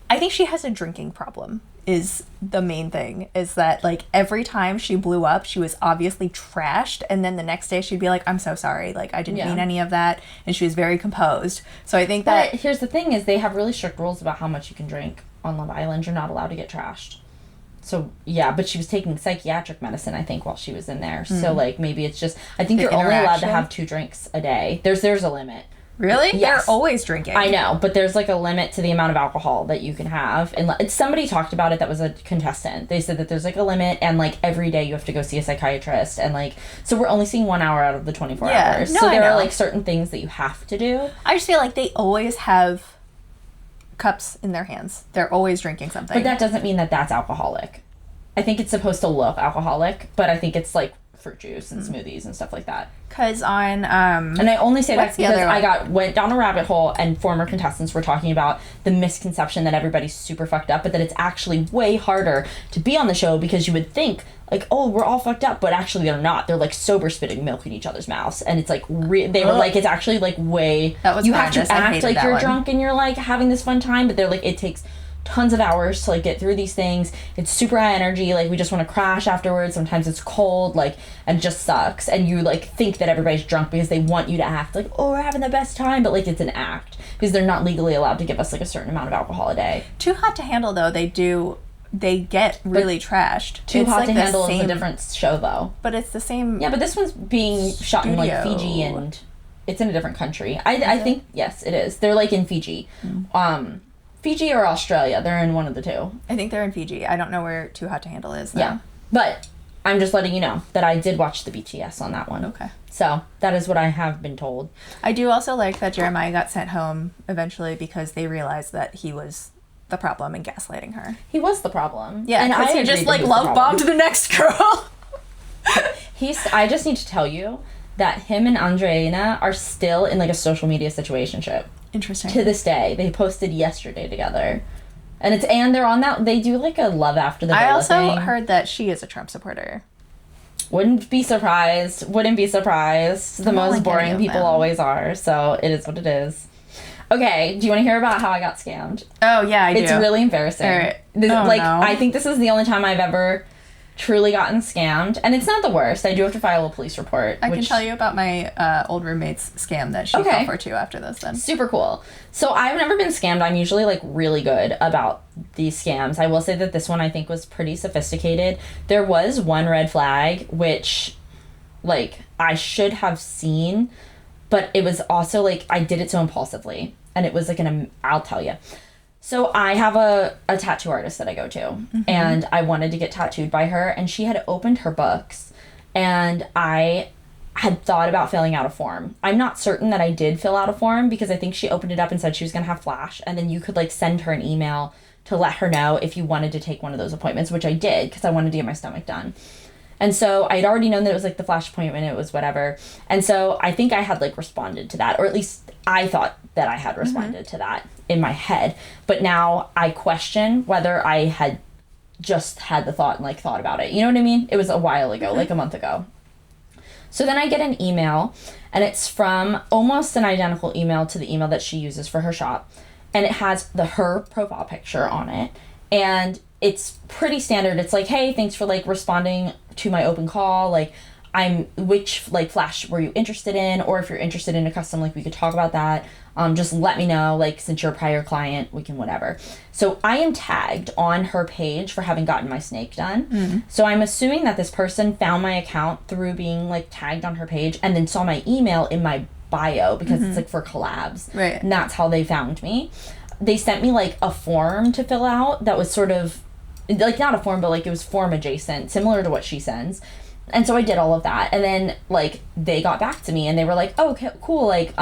I think she has a drinking problem is the main thing, is that like every time she blew up, she was obviously trashed, and then the next day she'd be like, I'm so sorry, like I didn't mean any of that, and she was very composed. So I think that... But here's the thing is they have really strict rules about how much you can drink on Love Island. You're not allowed to get trashed. So, yeah, but she was taking psychiatric medicine, I think, while she was in there. So, like, maybe it's just... I think you're only allowed to have 2 drinks a day. There's a limit. Really? Yes. They're always drinking. I know, but there's, like, a limit to the amount of alcohol that you can have. And somebody talked about it that was a contestant. They said that there's, like, a limit, and, like, every day you have to go see a psychiatrist. And, like, so we're only seeing 1 hour out of the 24 hours. No, so there I know. are, like, certain things that you have to do. I just feel like they always have cups in their hands. They're always drinking something. But that doesn't mean that that's alcoholic. I think it's supposed to look alcoholic, but I think it's, like, fruit juice and smoothies and stuff like that. Because on and I only say that what's the because other I one? went down a rabbit hole, and former contestants were talking about the misconception that everybody's super fucked up, but that it's actually way harder to be on the show, because you would think like, oh, we're all fucked up, but actually they're not. They're like sober, spitting milk in each other's mouths, and it's like they were like, it's actually like way that was you have to horrendous. I act hated like that you're one. drunk and you're like having this fun time, but they're like, it takes tons of hours to like get through these things. It's super high energy, like we just want to crash afterwards. Sometimes it's cold, like, and it just sucks, and you like think that everybody's drunk because they want you to act like, oh, we're having the best time, but like it's an act because they're not legally allowed to give us like a certain amount of alcohol a day. Too Hot to Handle, though, they get really trashed. Too It's Hot like to the Handle same, is a different show though. but it's the same. Yeah, but this one's being shot in like studio. Fiji, and it's in a different country. I think yes, it is. They're like in Fiji. Fiji or Australia. They're in one of the two. I think they're in Fiji. I don't know where Too Hot to Handle is, though. Yeah. But I'm just letting you know that I did watch the BTS on that one. Okay. So that is what I have been told. I do also like that Jeremiah got sent home eventually because they realized that he was the problem and gaslighting her. He was the problem. Yeah, and he agreed just that like he was the love problem. bombed the next girl. I just need to tell you that him and Andreina are still in like a social media situationship. Interesting. To this day. They posted yesterday together. And they're on that, they do like a love after the I Villa also thing. heard that she is a Trump supporter. Wouldn't be surprised. The don't most like any boring of people them. always are. So it is what it is. Okay, do you want to hear about how I got scammed? Oh, yeah, I do. It's really embarrassing. Alright. No. I I think this is the only time I've ever truly gotten scammed. And it's not the worst. I do have to file a police report. I can tell you about my old roommate's scam that she fell for too after this then. Super cool. So I've never been scammed. I'm usually like really good about these scams. I will say that this one I think was pretty sophisticated. There was one red flag, which like I should have seen, but it was also like I did it so impulsively. And it was like I'll tell you. So I have a tattoo artist that I go to, and I wanted to get tattooed by her, and she had opened her books, and I had thought about filling out a form. I'm not certain that I did fill out a form because I think she opened it up and said she was going to have Flash, and then you could like send her an email to let her know if you wanted to take one of those appointments, which I did because I wanted to get my stomach done. And so I had already known that it was like the Flash appointment, it was whatever. And so I think I had like responded to that, or at least I thought that I had responded to that in my head. But now I question whether I had just had the thought and like thought about it. You know what I mean? It was a while ago, like a month ago. So then I get an email, and it's from almost an identical email to the email that she uses for her shop. And it has her profile picture on it. And it's pretty standard. It's like, hey, thanks for like responding to my open call. Like, which like Flash were you interested in? Or if you're interested in a custom, like we could talk about that. Just let me know, like since you're a prior client, we can whatever. So I am tagged on her page for having gotten my snake done. So I'm assuming that this person found my account through being like tagged on her page and then saw my email in my bio because it's like for collabs. Right. And that's how they found me. They sent me like a form to fill out that was sort of like not a form, but like it was form adjacent, similar to what she sends. And so I did all of that, and then like they got back to me and they were like, oh, okay, cool, like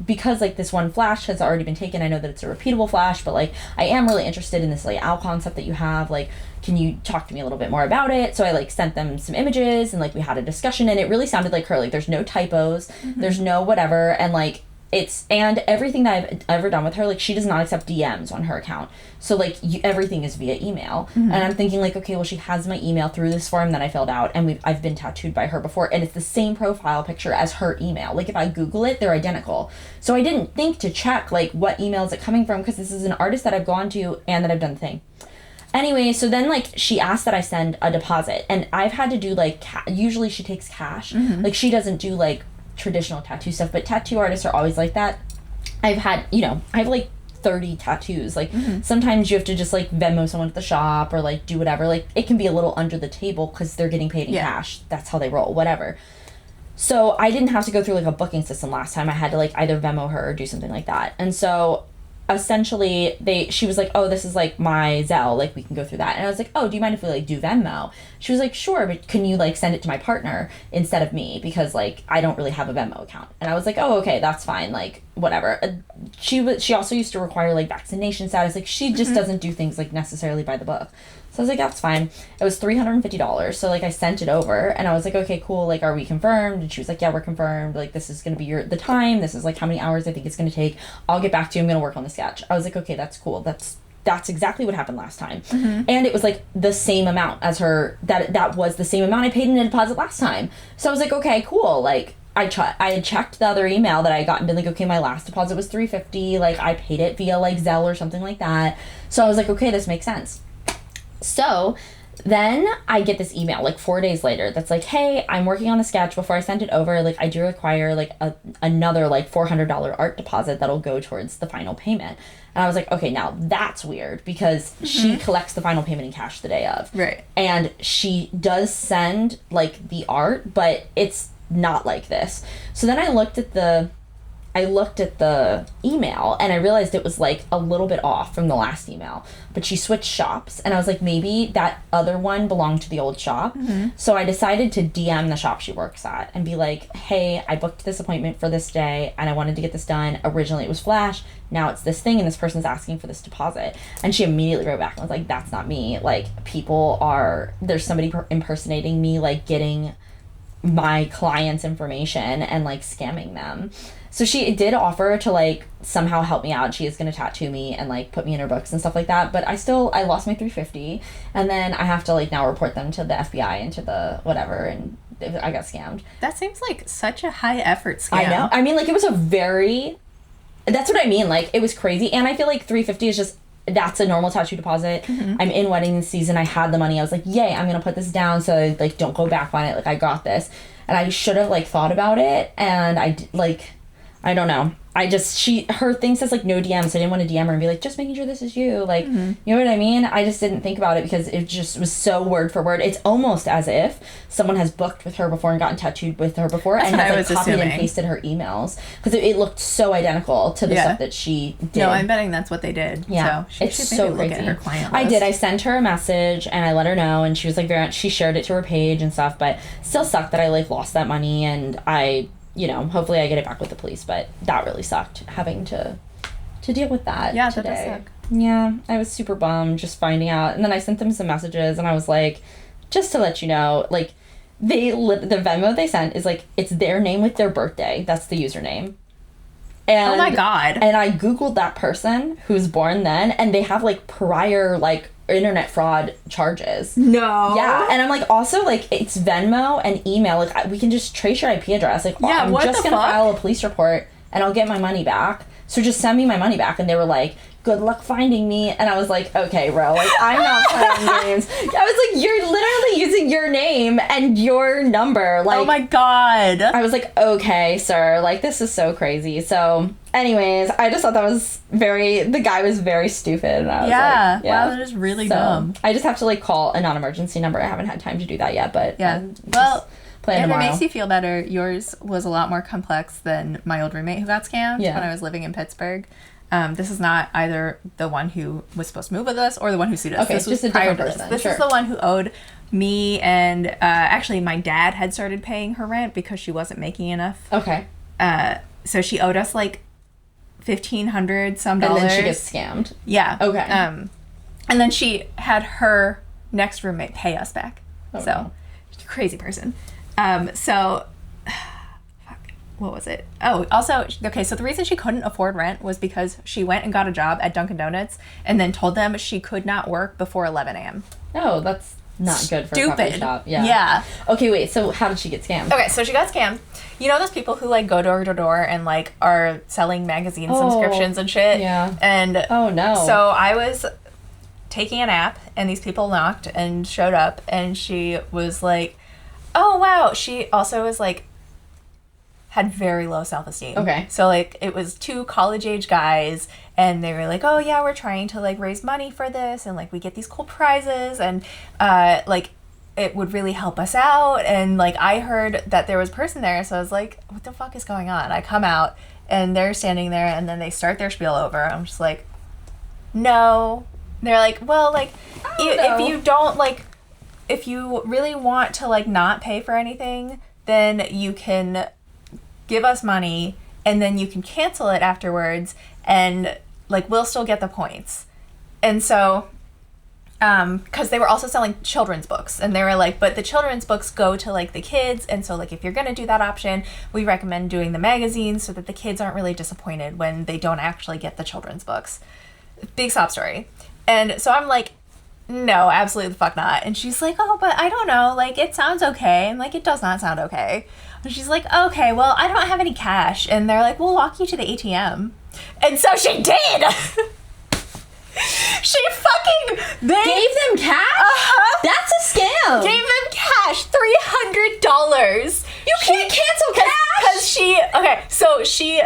because like this one Flash has already been taken, I know that it's a repeatable Flash, but like I am really interested in this like owl concept that you have, like can you talk to me a little bit more about it? So I like sent them some images and like we had a discussion, and it really sounded like her, like there's no typos, there's no whatever, and like and everything that I've ever done with her, like, she does not accept DMs on her account. So, like, everything is via email. And I'm thinking, like, okay, well, she has my email through this form that I filled out, and I've been tattooed by her before, and it's the same profile picture as her email. Like, if I Google it, they're identical. So I didn't think to check, like, what email is it coming from, because this is an artist that I've gone to and that I've done the thing. Anyway, so then, like, she asked that I send a deposit, and I've had to do, like, usually she takes cash. Like, she doesn't do, like, traditional tattoo stuff, but tattoo artists are always like that. I've had, I have, like, 30 tattoos. Like, sometimes you have to just, like, Venmo someone at the shop or, like, do whatever. Like, it can be a little under the table because they're getting paid in cash. That's how they roll, whatever. So I didn't have to go through, like, a booking system last time. I had to, like, either Venmo her or do something like that. And so essentially she was like, oh, this is like my Zelle, like we can go through that. And I was like, oh, do you mind if we like do Venmo? She was like, sure, but can you like send it to my partner instead of me, because like I don't really have a Venmo account. And I was like, oh, okay, that's fine, like whatever. She also used to require like vaccination status, like she just doesn't do things like necessarily by the book. So I was like, that's fine. It was $350. So, like, I sent it over, and I was like, okay, cool. Like, are we confirmed? And she was like, yeah, we're confirmed. Like, this is going to be the time. This is, like, how many hours I think it's going to take. I'll get back to you. I'm going to work on the sketch. I was like, okay, that's cool. That's exactly what happened last time. And it was, like, the same amount as her. That was the same amount I paid in a deposit last time. So I was like, okay, cool. Like, I had checked the other email that I got and been like, okay, my last deposit was $350. Like, I paid it via, like, Zelle or something like that. So I was like, okay, this makes sense. So then I get this email like 4 days later that's like, hey, I'm working on the sketch. Before I send it over, like I do require like another like $400 art deposit that'll go towards the final payment. And I was like, okay, now that's weird, because she collects the final payment in cash the day of. Right. And she does send like the art, but it's not like this. So then I looked at the email and I realized it was like a little bit off from the last email, but she switched shops, and I was like, maybe that other one belonged to the old shop. So I decided to DM the shop she works at and be like, hey, I booked this appointment for this day and I wanted to get this done. Originally it was Flash, now it's this thing, and this person's asking for this deposit. And she immediately wrote back and was like, that's not me. Like, there's somebody impersonating me, like getting my client's information and like scamming them. So she did offer to like somehow help me out. She is going to tattoo me and like put me in her books and stuff like that. But I lost my $350, and then I have to like now report them to the FBI and to the whatever, and I got scammed. That seems like such a high effort scam. I know. I mean, like it was that's what I mean. Like it was crazy. And I feel like $350 is just, that's a normal tattoo deposit. I'm in wedding season. I had the money. I was like, yay, I'm going to put this down so I like don't go back on it. Like I got this. And I should have like thought about it. And I don't know. Her thing says like no DMs. I didn't want to DM her and be like, just making sure this is you. Like, you know what I mean? I just didn't think about it because it just was so word for word. It's almost as if someone has booked with her before and gotten tattooed with her before. That's and has like copied and pasted her emails. Because it looked so identical to the stuff that she did. No, I'm betting that's what they did. Yeah. So it's so crazy. Look at her client list. I did. I sent her a message and I let her know, and she was like, she shared it to her page and stuff, but still sucked that I like lost that money, and hopefully I get it back with the police, but that really sucked having to deal with that today. That does suck. Yeah, I was super bummed just finding out. And then I sent them some messages and I was like, just to let you know, like the Venmo they sent is like, it's their name with their birthday. That's the username. And, oh my God. And I Googled that person who's born then, and they have like prior like internet fraud charges. No. Yeah. And I'm like, also like it's Venmo and email. Like we can just trace your IP address. Like I'm just going to file a police report and I'll get my money back. So just send me my money back. And they were like, good luck finding me. And I was like, okay, bro, like I'm not playing games. I was like, you're literally using your name and your number. Like, oh my God. I was like, okay, sir, like this is so crazy. So anyways, I just thought the guy was very stupid. And I was like, wow, that is really dumb. I just have to like call a non-emergency number. I haven't had time to do that yet, but well, if it makes you feel better, yours was a lot more complex than my old roommate who got scammed when I was living in Pittsburgh. This is not either the one who was supposed to move with us or the one who sued us. Okay, this was just a different person. This is the one who owed me, and actually my dad had started paying her rent because she wasn't making enough. Okay. So she owed us like $1,500 some dollars. And then she gets scammed. Yeah. Okay. And then she had her next roommate pay us back. Oh, so, crazy person. So, what was it? Oh, also, okay, so the reason she couldn't afford rent was because she went and got a job at Dunkin' Donuts and then told them she could not work before 11 a.m. Oh, that's not good for a coffee shop. Yeah. Okay, wait, so how did she get scammed? Okay, so she got scammed. You know those people who, like, go door to door and, like, are selling magazine subscriptions and shit? Yeah. And oh, no. So I was taking a nap, and these people knocked and showed up, and she was like, oh, wow. She also was, like, had very low self-esteem. Okay. So, like, it was 2 college-age guys, and they were like, oh, yeah, we're trying to, like, raise money for this, and, like, we get these cool prizes, and, like, it would really help us out. And, like, I heard that there was a person there, so I was like, what the fuck is going on? I come out, and they're standing there, and then they start their spiel over. I'm just like, no. They're like, well, like, if you don't, like, if you really want to, like, not pay for anything, then you can give us money, and then you can cancel it afterwards, and, like, we'll still get the points. And so, because they were also selling children's books, and they were like, but the children's books go to, like, the kids, and so, like, if you're gonna do that option, we recommend doing the magazines so that the kids aren't really disappointed when they don't actually get the children's books. Big sob story. And so I'm like, no, absolutely the fuck not. And she's like, oh, but I don't know, like, it sounds okay. And, like, it does not sound okay. And she's like, okay, well, I don't have any cash. And they're like, we'll walk you to the ATM. And so she did! She fucking... They gave them cash? Uh-huh. That's a scam. Gave them cash. $300. You can't cancel cash? Because she... Okay, so she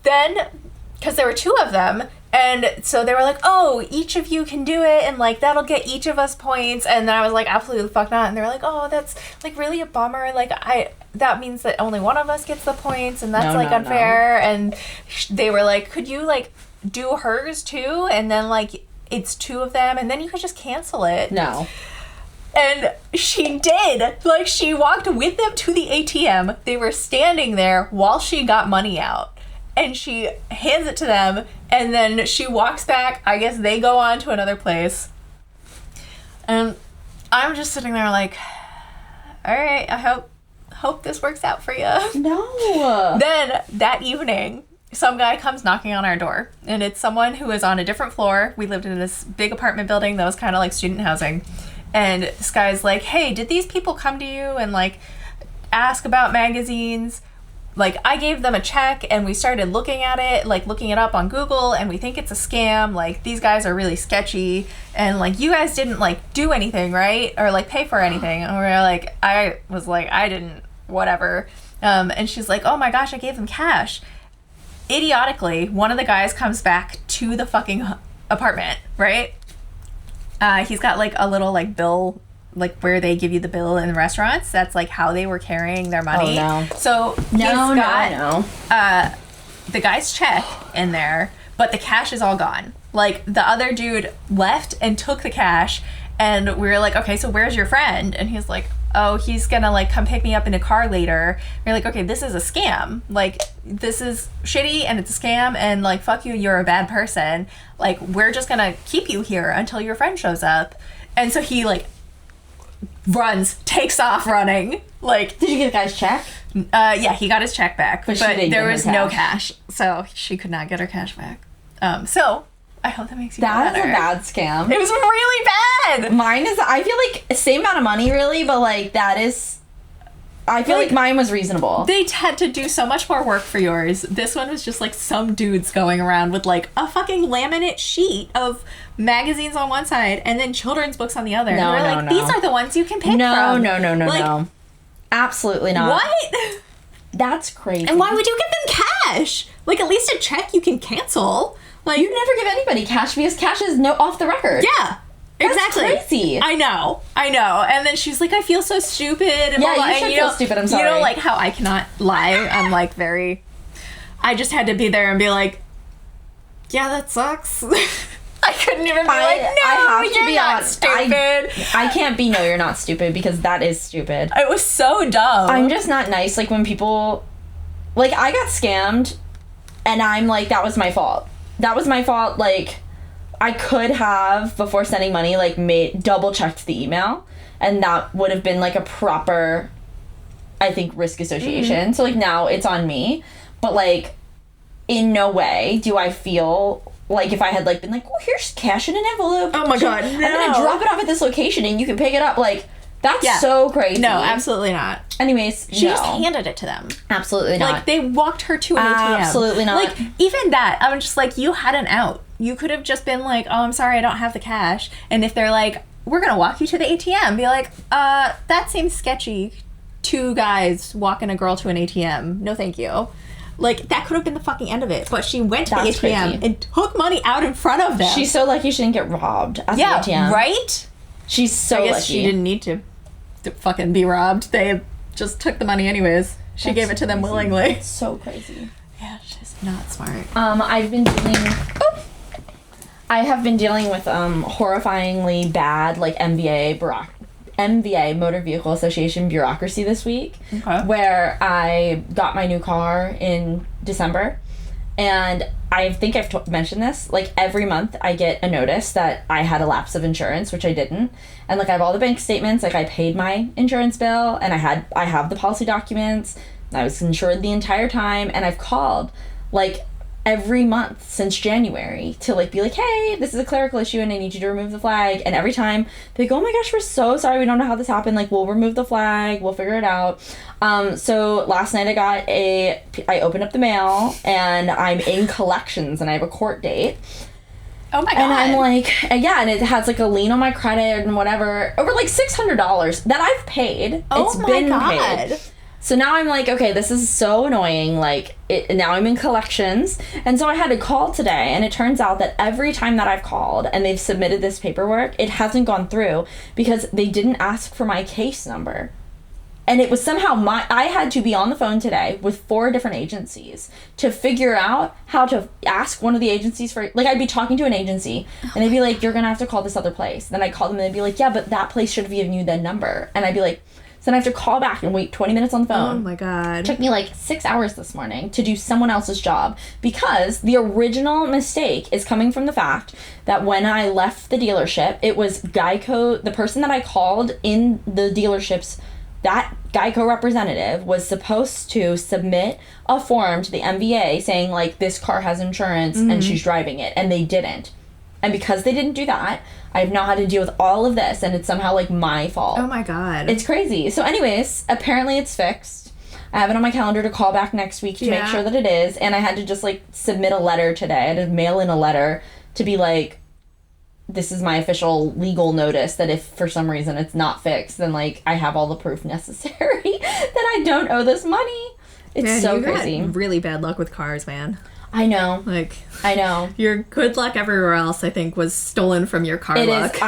then... Because there were 2 of them... And so they were like, oh, each of you can do it, and, like, that'll get each of us points. And then I was like, absolutely the fuck not. And they were like, oh, that's, like, really a bummer. Like, that means that only one of us gets the points, and that's, unfair. No. And they were like, could you, like, do hers, too? And then, like, it's 2 of them, and then you could just cancel it. No. And she did. Like, she walked with them to the ATM. They were standing there while she got money out. And she hands it to them, and then she walks back. I guess they go on to another place. And I'm just sitting there like, all right, I hope this works out for you. No. Then that evening, some guy comes knocking on our door, and it's someone who is on a different floor. We lived in this big apartment building that was kind of like student housing. And this guy's like, hey, did these people come to you and, like, ask about magazines? Like, I gave them a check, and we started looking at it, like, looking it up on Google, and we think it's a scam. Like, these guys are really sketchy, and, like, you guys didn't, like, do anything, right? Or, like, pay for anything. And we're like, I was like, I didn't, whatever. And she's like, oh my gosh, I gave them cash. Idiotically, one of the guys comes back to the fucking apartment, right? He's got, like, a little, like, bill, like, where they give you the bill in restaurants. That's, like, how they were carrying their money. Oh, no. So he's got the guy's check in there, but the cash is all gone. Like, the other dude left and took the cash, and we were like, okay, so where's your friend? And he's like, oh, he's gonna, like, come pick me up in a car later. We're like, okay, this is a scam. Like, this is shitty, and it's a scam, and, like, fuck you, you're a bad person. Like, we're just gonna keep you here until your friend shows up. And so he, like, runs, takes off running. Like, did you get the guy's check? Yeah, he got his check back, but there was no cash, so she could not get her cash back. So I hope that makes you feel better. That's a bad scam. It was really bad. Mine is, I feel like, same amount of money, really, but, like, that is, I feel like mine was reasonable. They had to do so much more work for yours. This one was just, like, some dudes going around with, like, a fucking laminate sheet of magazines on one side and then children's books on the other. No, and we're like, these are the ones you can pick from. No. Absolutely not. What? That's crazy. And why would you give them cash? Like, at least a check you can cancel. Like, you never give anybody cash because cash is off the record. Yeah. Exactly. That's crazy. I know. And then she's like, I feel so stupid. And yeah, blah, blah. you should feel stupid. I'm sorry. You know, like, how I cannot lie. I'm, like, I just had to be there and be like, yeah, that sucks. I couldn't even be like, no, I have to be not stupid. I can't be, no, you're not stupid, because that is stupid. It was so dumb. I'm just not nice. Like, when people, like, I got scammed, and I'm like, that was my fault. Like, I could have, before sending money, like, double checked the email, and that would have been, like, a proper I think, risk association. So, like, now it's on me. But, like, in no way do I feel like if I had, like, been like, oh, here's cash in an envelope. Oh, my God, no. I'm going to drop it off at this location and you can pick it up. Like, that's so crazy. No, absolutely not. Anyways, she just handed it to them. Absolutely not. Like, they walked her to an ATM. Absolutely not. Like, even that, I'm just like, you had an out. You could have just been like, oh, I'm sorry, I don't have the cash. And if they're like, we're going to walk you to the ATM, be like, that seems sketchy. 2 guys walking a girl to an ATM. No, thank you. Like, that could have been the fucking end of it. But she went to the ATM crazy. And took money out in front of them. She's so lucky she didn't get robbed at the ATM. Yeah, right? She's so lucky. I guess she didn't need to fucking be robbed. They just took the money anyways. She gave it to them willingly. That's so crazy. Yeah, she's not smart. I have been dealing with horrifyingly bad, like, MVA, Motor Vehicle Association bureaucracy this week, where I got my new car in December, and I think I've mentioned this, like, every month I get a notice that I had a lapse of insurance, which I didn't, and, like, I have all the bank statements, like, I paid my insurance bill, and I have the policy documents, I was insured the entire time, and I've called, like, every month since January to, like, be like, hey, this is a clerical issue and I need you to remove the flag. And every time they go, oh my gosh, we're so sorry, we don't know how this happened, like, we'll remove the flag, we'll figure it out. So last night I opened up the mail and I'm in collections and I have a court date. Oh my God. And I'm like, yeah, and it has, like, a lien on my credit and whatever, over, like, $600 that I've paid. It's been paid. So now I'm like, okay, this is so annoying, like, now I'm in collections, and so I had to call today, and it turns out that every time that I've called, and they've submitted this paperwork, it hasn't gone through, because they didn't ask for my case number. And it was somehow I had to be on the phone today with 4 different agencies to figure out how to ask one of the agencies for, like, I'd be talking to an agency, and they'd be like, you're gonna have to call this other place. Then I'd call them, and they'd be like, yeah, but that place should have given you the number. And I'd be like, so then I have to call back and wait 20 minutes on the phone. Oh my God. It took me like 6 hours this morning to do someone else's job because the original mistake is coming from the fact that when I left the dealership, it was Geico, the person that I called in the dealerships, that Geico representative was supposed to submit a form to the MVA saying, like, this car has insurance and she's driving it, and they didn't. And because they didn't do that, I've now had to deal with all of this, and it's somehow, like, my fault. Oh my God. It's crazy. So anyways, apparently it's fixed. I have it on my calendar to call back next week to make sure that it is, and I had to just, like, submit a letter today. I had to mail in a letter to be like, this is my official legal notice that if for some reason it's not fixed, then, like, I have all the proof necessary that I don't owe this money. It's so crazy. Had really bad luck with cars, man. I know. Like, I know. Your good luck everywhere else, I think, was stolen from your car luck. It is.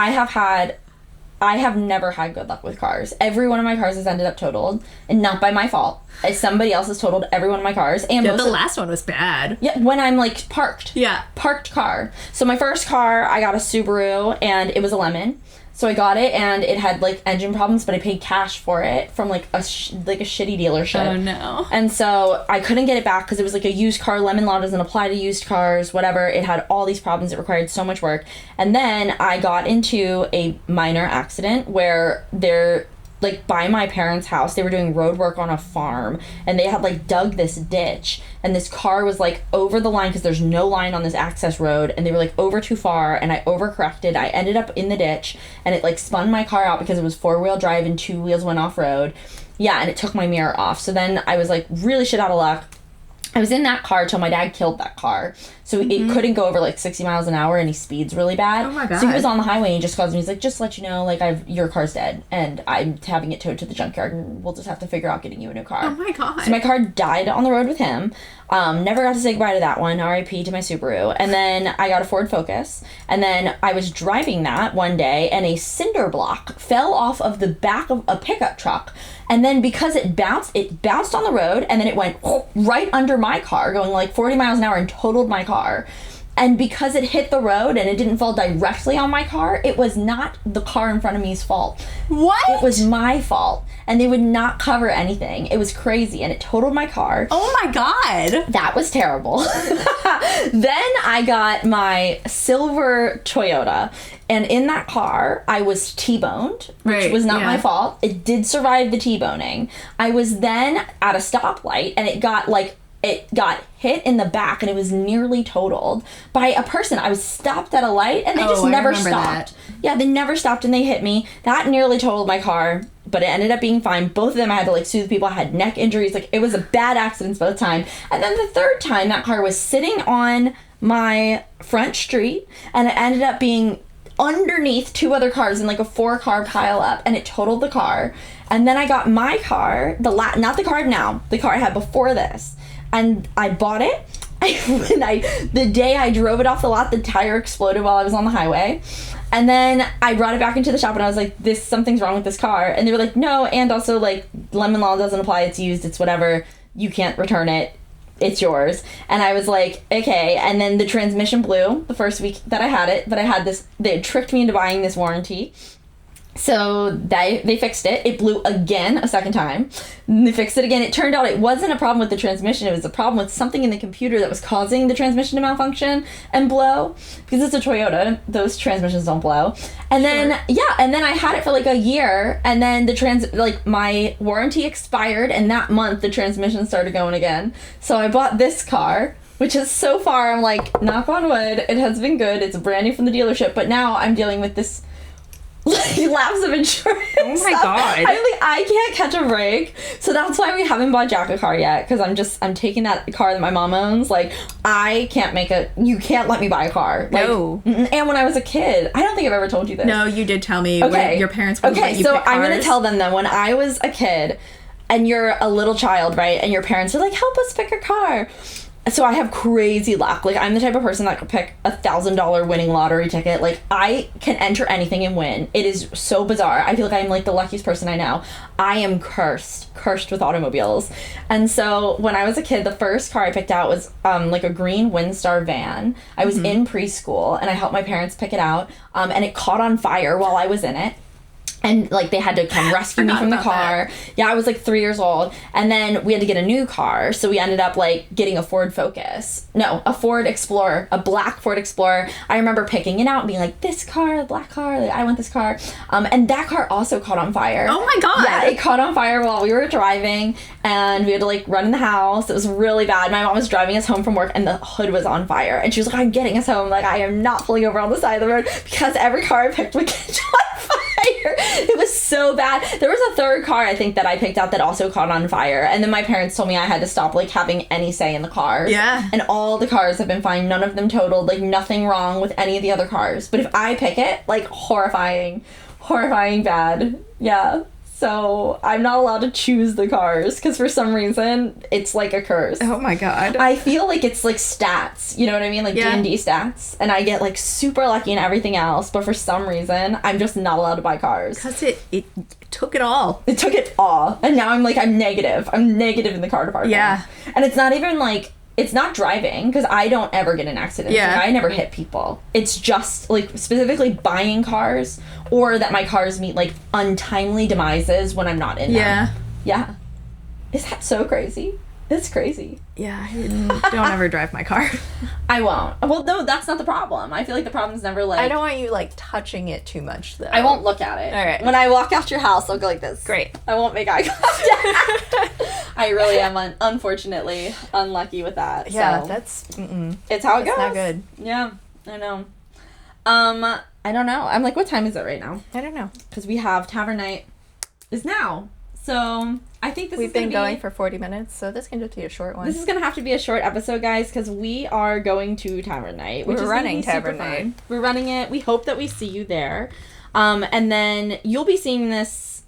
I have never had good luck with cars. Every one of my cars has ended up totaled, and not by my fault. Somebody else has totaled every one of my cars. And the last one was bad. Yeah, when I'm, like, parked. Yeah. Parked car. So my first car, I got a Subaru, and it was a lemon. So I got it, and it had, like, engine problems, but I paid cash for it from, like, a shitty dealership. Oh, no. And so I couldn't get it back because it was, like, a used car. Lemon law doesn't apply to used cars, whatever. It had all these problems. It required so much work. And then I got into a minor accident where they're, like, by my parents' house, they were doing road work on a farm, and they had, like, dug this ditch, and this car was, like, over the line because there's no line on this access road, and they were, like, over too far, and I overcorrected. I ended up in the ditch, and it, like, spun my car out because it was 4-wheel drive and 2 wheels went off-road. Yeah, and it took my mirror off. So then I was, like, really shit out of luck. I was in that car till my dad killed that car. So it couldn't go over, like, 60 miles an hour, and he speeds really bad. Oh, my God. So he was on the highway, and he just calls me. He's like, just to let you know, like, your car's dead, and I'm having it towed to the junkyard, and we'll just have to figure out getting you a new car. Oh, my God. So my car died on the road with him. Never got to say goodbye to that one. R.I.P. to my Subaru. And then I got a Ford Focus. And then I was driving that one day, and a cinder block fell off of the back of a pickup truck. And then because it bounced on the road, and then it went right under my car, going, like, 40 miles an hour, and totaled my car. And because it hit the road and it didn't fall directly on my car, it was not the car in front of me's fault. What? It was my fault. And they would not cover anything. It was crazy. And it totaled my car. Oh my God. That was terrible. Then I got my silver Toyota. And in that car, I was T-boned, which was not my fault. It did survive the T-boning. I was then at a stoplight and it got hit in the back and it was nearly totaled by a person. I was stopped at a light and they just never stopped. Yeah, they never stopped and they hit me. That nearly totaled my car, but it ended up being fine. Both of them I had to like sue the people. I had neck injuries. Like, it was a bad accidents both times. And then the third time, that car was sitting on my front street and it ended up being underneath two other cars in like a 4-car pile up, and it totaled the car. And then I got my car, not the car now, the car I had before this. And I bought it. The day I drove it off the lot, the tire exploded while I was on the highway. And then I brought it back into the shop and I was like, something's wrong with this car. And they were like, no, and also like lemon law doesn't apply. It's used. It's whatever. You can't return it. It's yours. And I was like, okay. And then the transmission blew the first week that I had it. But they had tricked me into buying this warranty. So they fixed it. It blew again a second time. They fixed it again. It turned out it wasn't a problem with the transmission. It was a problem with something in the computer that was causing the transmission to malfunction and blow. Because it's a Toyota, those transmissions don't blow. And then I had it for like a year, and then my warranty expired, and that month the transmission started going again. So I bought this car, which is so far, I'm like, knock on wood, it has been good. It's brand new from the dealership, but now I'm dealing with this lapse of insurance. Oh my God. I can't catch a break. So that's why we haven't bought Jack a car yet, because I'm taking that car that my mom owns. Like, you can't let me buy a car. Like, no. And when I was a kid, I don't think I've ever told you this. No, you did tell me. When your parents would let you so pick cars. I'm going to tell them then, when I was a kid and you're a little child, right? And your parents are like, help us pick a car. So I have crazy luck. Like, I'm the type of person that could pick $1,000 winning lottery ticket. Like, I can enter anything and win. It is so bizarre. I feel like I'm like the luckiest person I know. I am cursed with automobiles. And so when I was a kid, the first car I picked out was like a green Windstar van. I was in preschool and I helped my parents pick it out. And it caught on fire while I was in it. And, like, they had to come rescue me from the car. Yeah, I was, like, 3 years old. And then we had to get a new car. So we ended up, like, getting a Ford Focus. No, a Ford Explorer. A black Ford Explorer. I remember picking it out and being like, this car, the black car. Like, I want this car. And that car also caught on fire. Oh, my God. Yeah, it caught on fire while we were driving. And we had to, like, run in the house. It was really bad. My mom was driving us home from work and the hood was on fire. And she was like, I'm getting us home. Like, I am not pulling over on the side of the road because every car I picked would catch on fire. It was so bad. There was a third car I think that I picked out that also caught on fire, and then my parents told me I had to stop like having any say in the cars. Yeah. And all the cars have been fine. None of them totaled. Like, nothing wrong with any of the other cars. But if I pick it, like, horrifying bad. Yeah. So I'm not allowed to choose the cars because for some reason it's like a curse. Oh my God. I feel like it's like stats, you know what I mean? Like D&D stats. And I get like super lucky in everything else, but for some reason I'm just not allowed to buy cars. Because it took it all. It took it all. And now I'm negative. I'm negative in the car department. Yeah. And it's not even like, it's not driving, because I don't ever get in accidents. Yeah. Like, I never hit people. It's just, like, specifically buying cars, or that my cars meet, like, untimely demises when I'm not in them. Yeah. Is that so crazy? It's crazy. Yeah, don't ever drive my car. I won't. Well, no, that's not the problem. I feel like the problem's never, like... I don't want you, like, touching it too much, though. I won't look at it. All right. When I walk out your house, I'll go like this. Great. I won't make eye contact. I really am, unfortunately, unlucky with that. Yeah, so. that's... It's how it goes. It's not good. Yeah, I know. I don't know. I'm like, what time is it right now? I don't know. Because we have Tavern Night is now. So I think We've been going for 40 minutes, so this can just be a short one. This is going to have to be a short episode, guys, because we are going to Tavern Night. Which We're is running Tavern Night. We're running it. We hope that we see you there. And then you'll be seeing this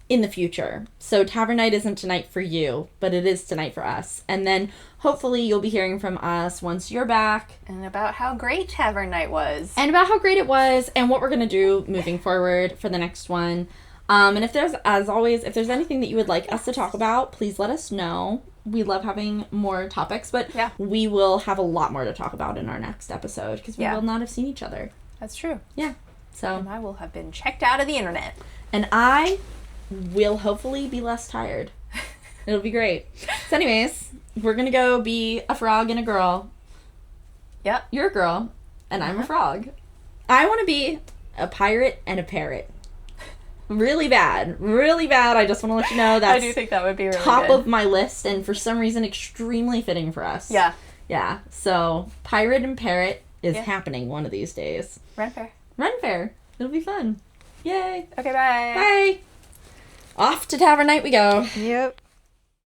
in the future. So Tavern Night isn't tonight for you, but it is tonight for us. And then hopefully you'll be hearing from us once you're back. And about how great Tavern Night was. And about how great it was and what we're going to do moving forward for the next one. And if there's, as always, if there's anything that you would like us to talk about, please let us know. we love having more topics, but Yeah. we will have a lot more to talk about in our next episode because we will not have seen each other. That's true. Yeah. So. And I will have been checked out of the internet. And I will hopefully be less tired. It'll be great. So anyways, we're going to go be a frog and a girl. Yep. You're a girl, and I'm a frog. I want to be a pirate and a parrot. Really bad. Really bad. I just want to let you know that's I do think that would be really top good. of my list, and for some reason extremely fitting for us. Yeah. Yeah. So pirate and parrot is Yeah. happening one of these days. Ren Fair. Ren Fair. It'll be fun. Yay. Okay, bye. Bye. Off to Tavern Night we go. Yep.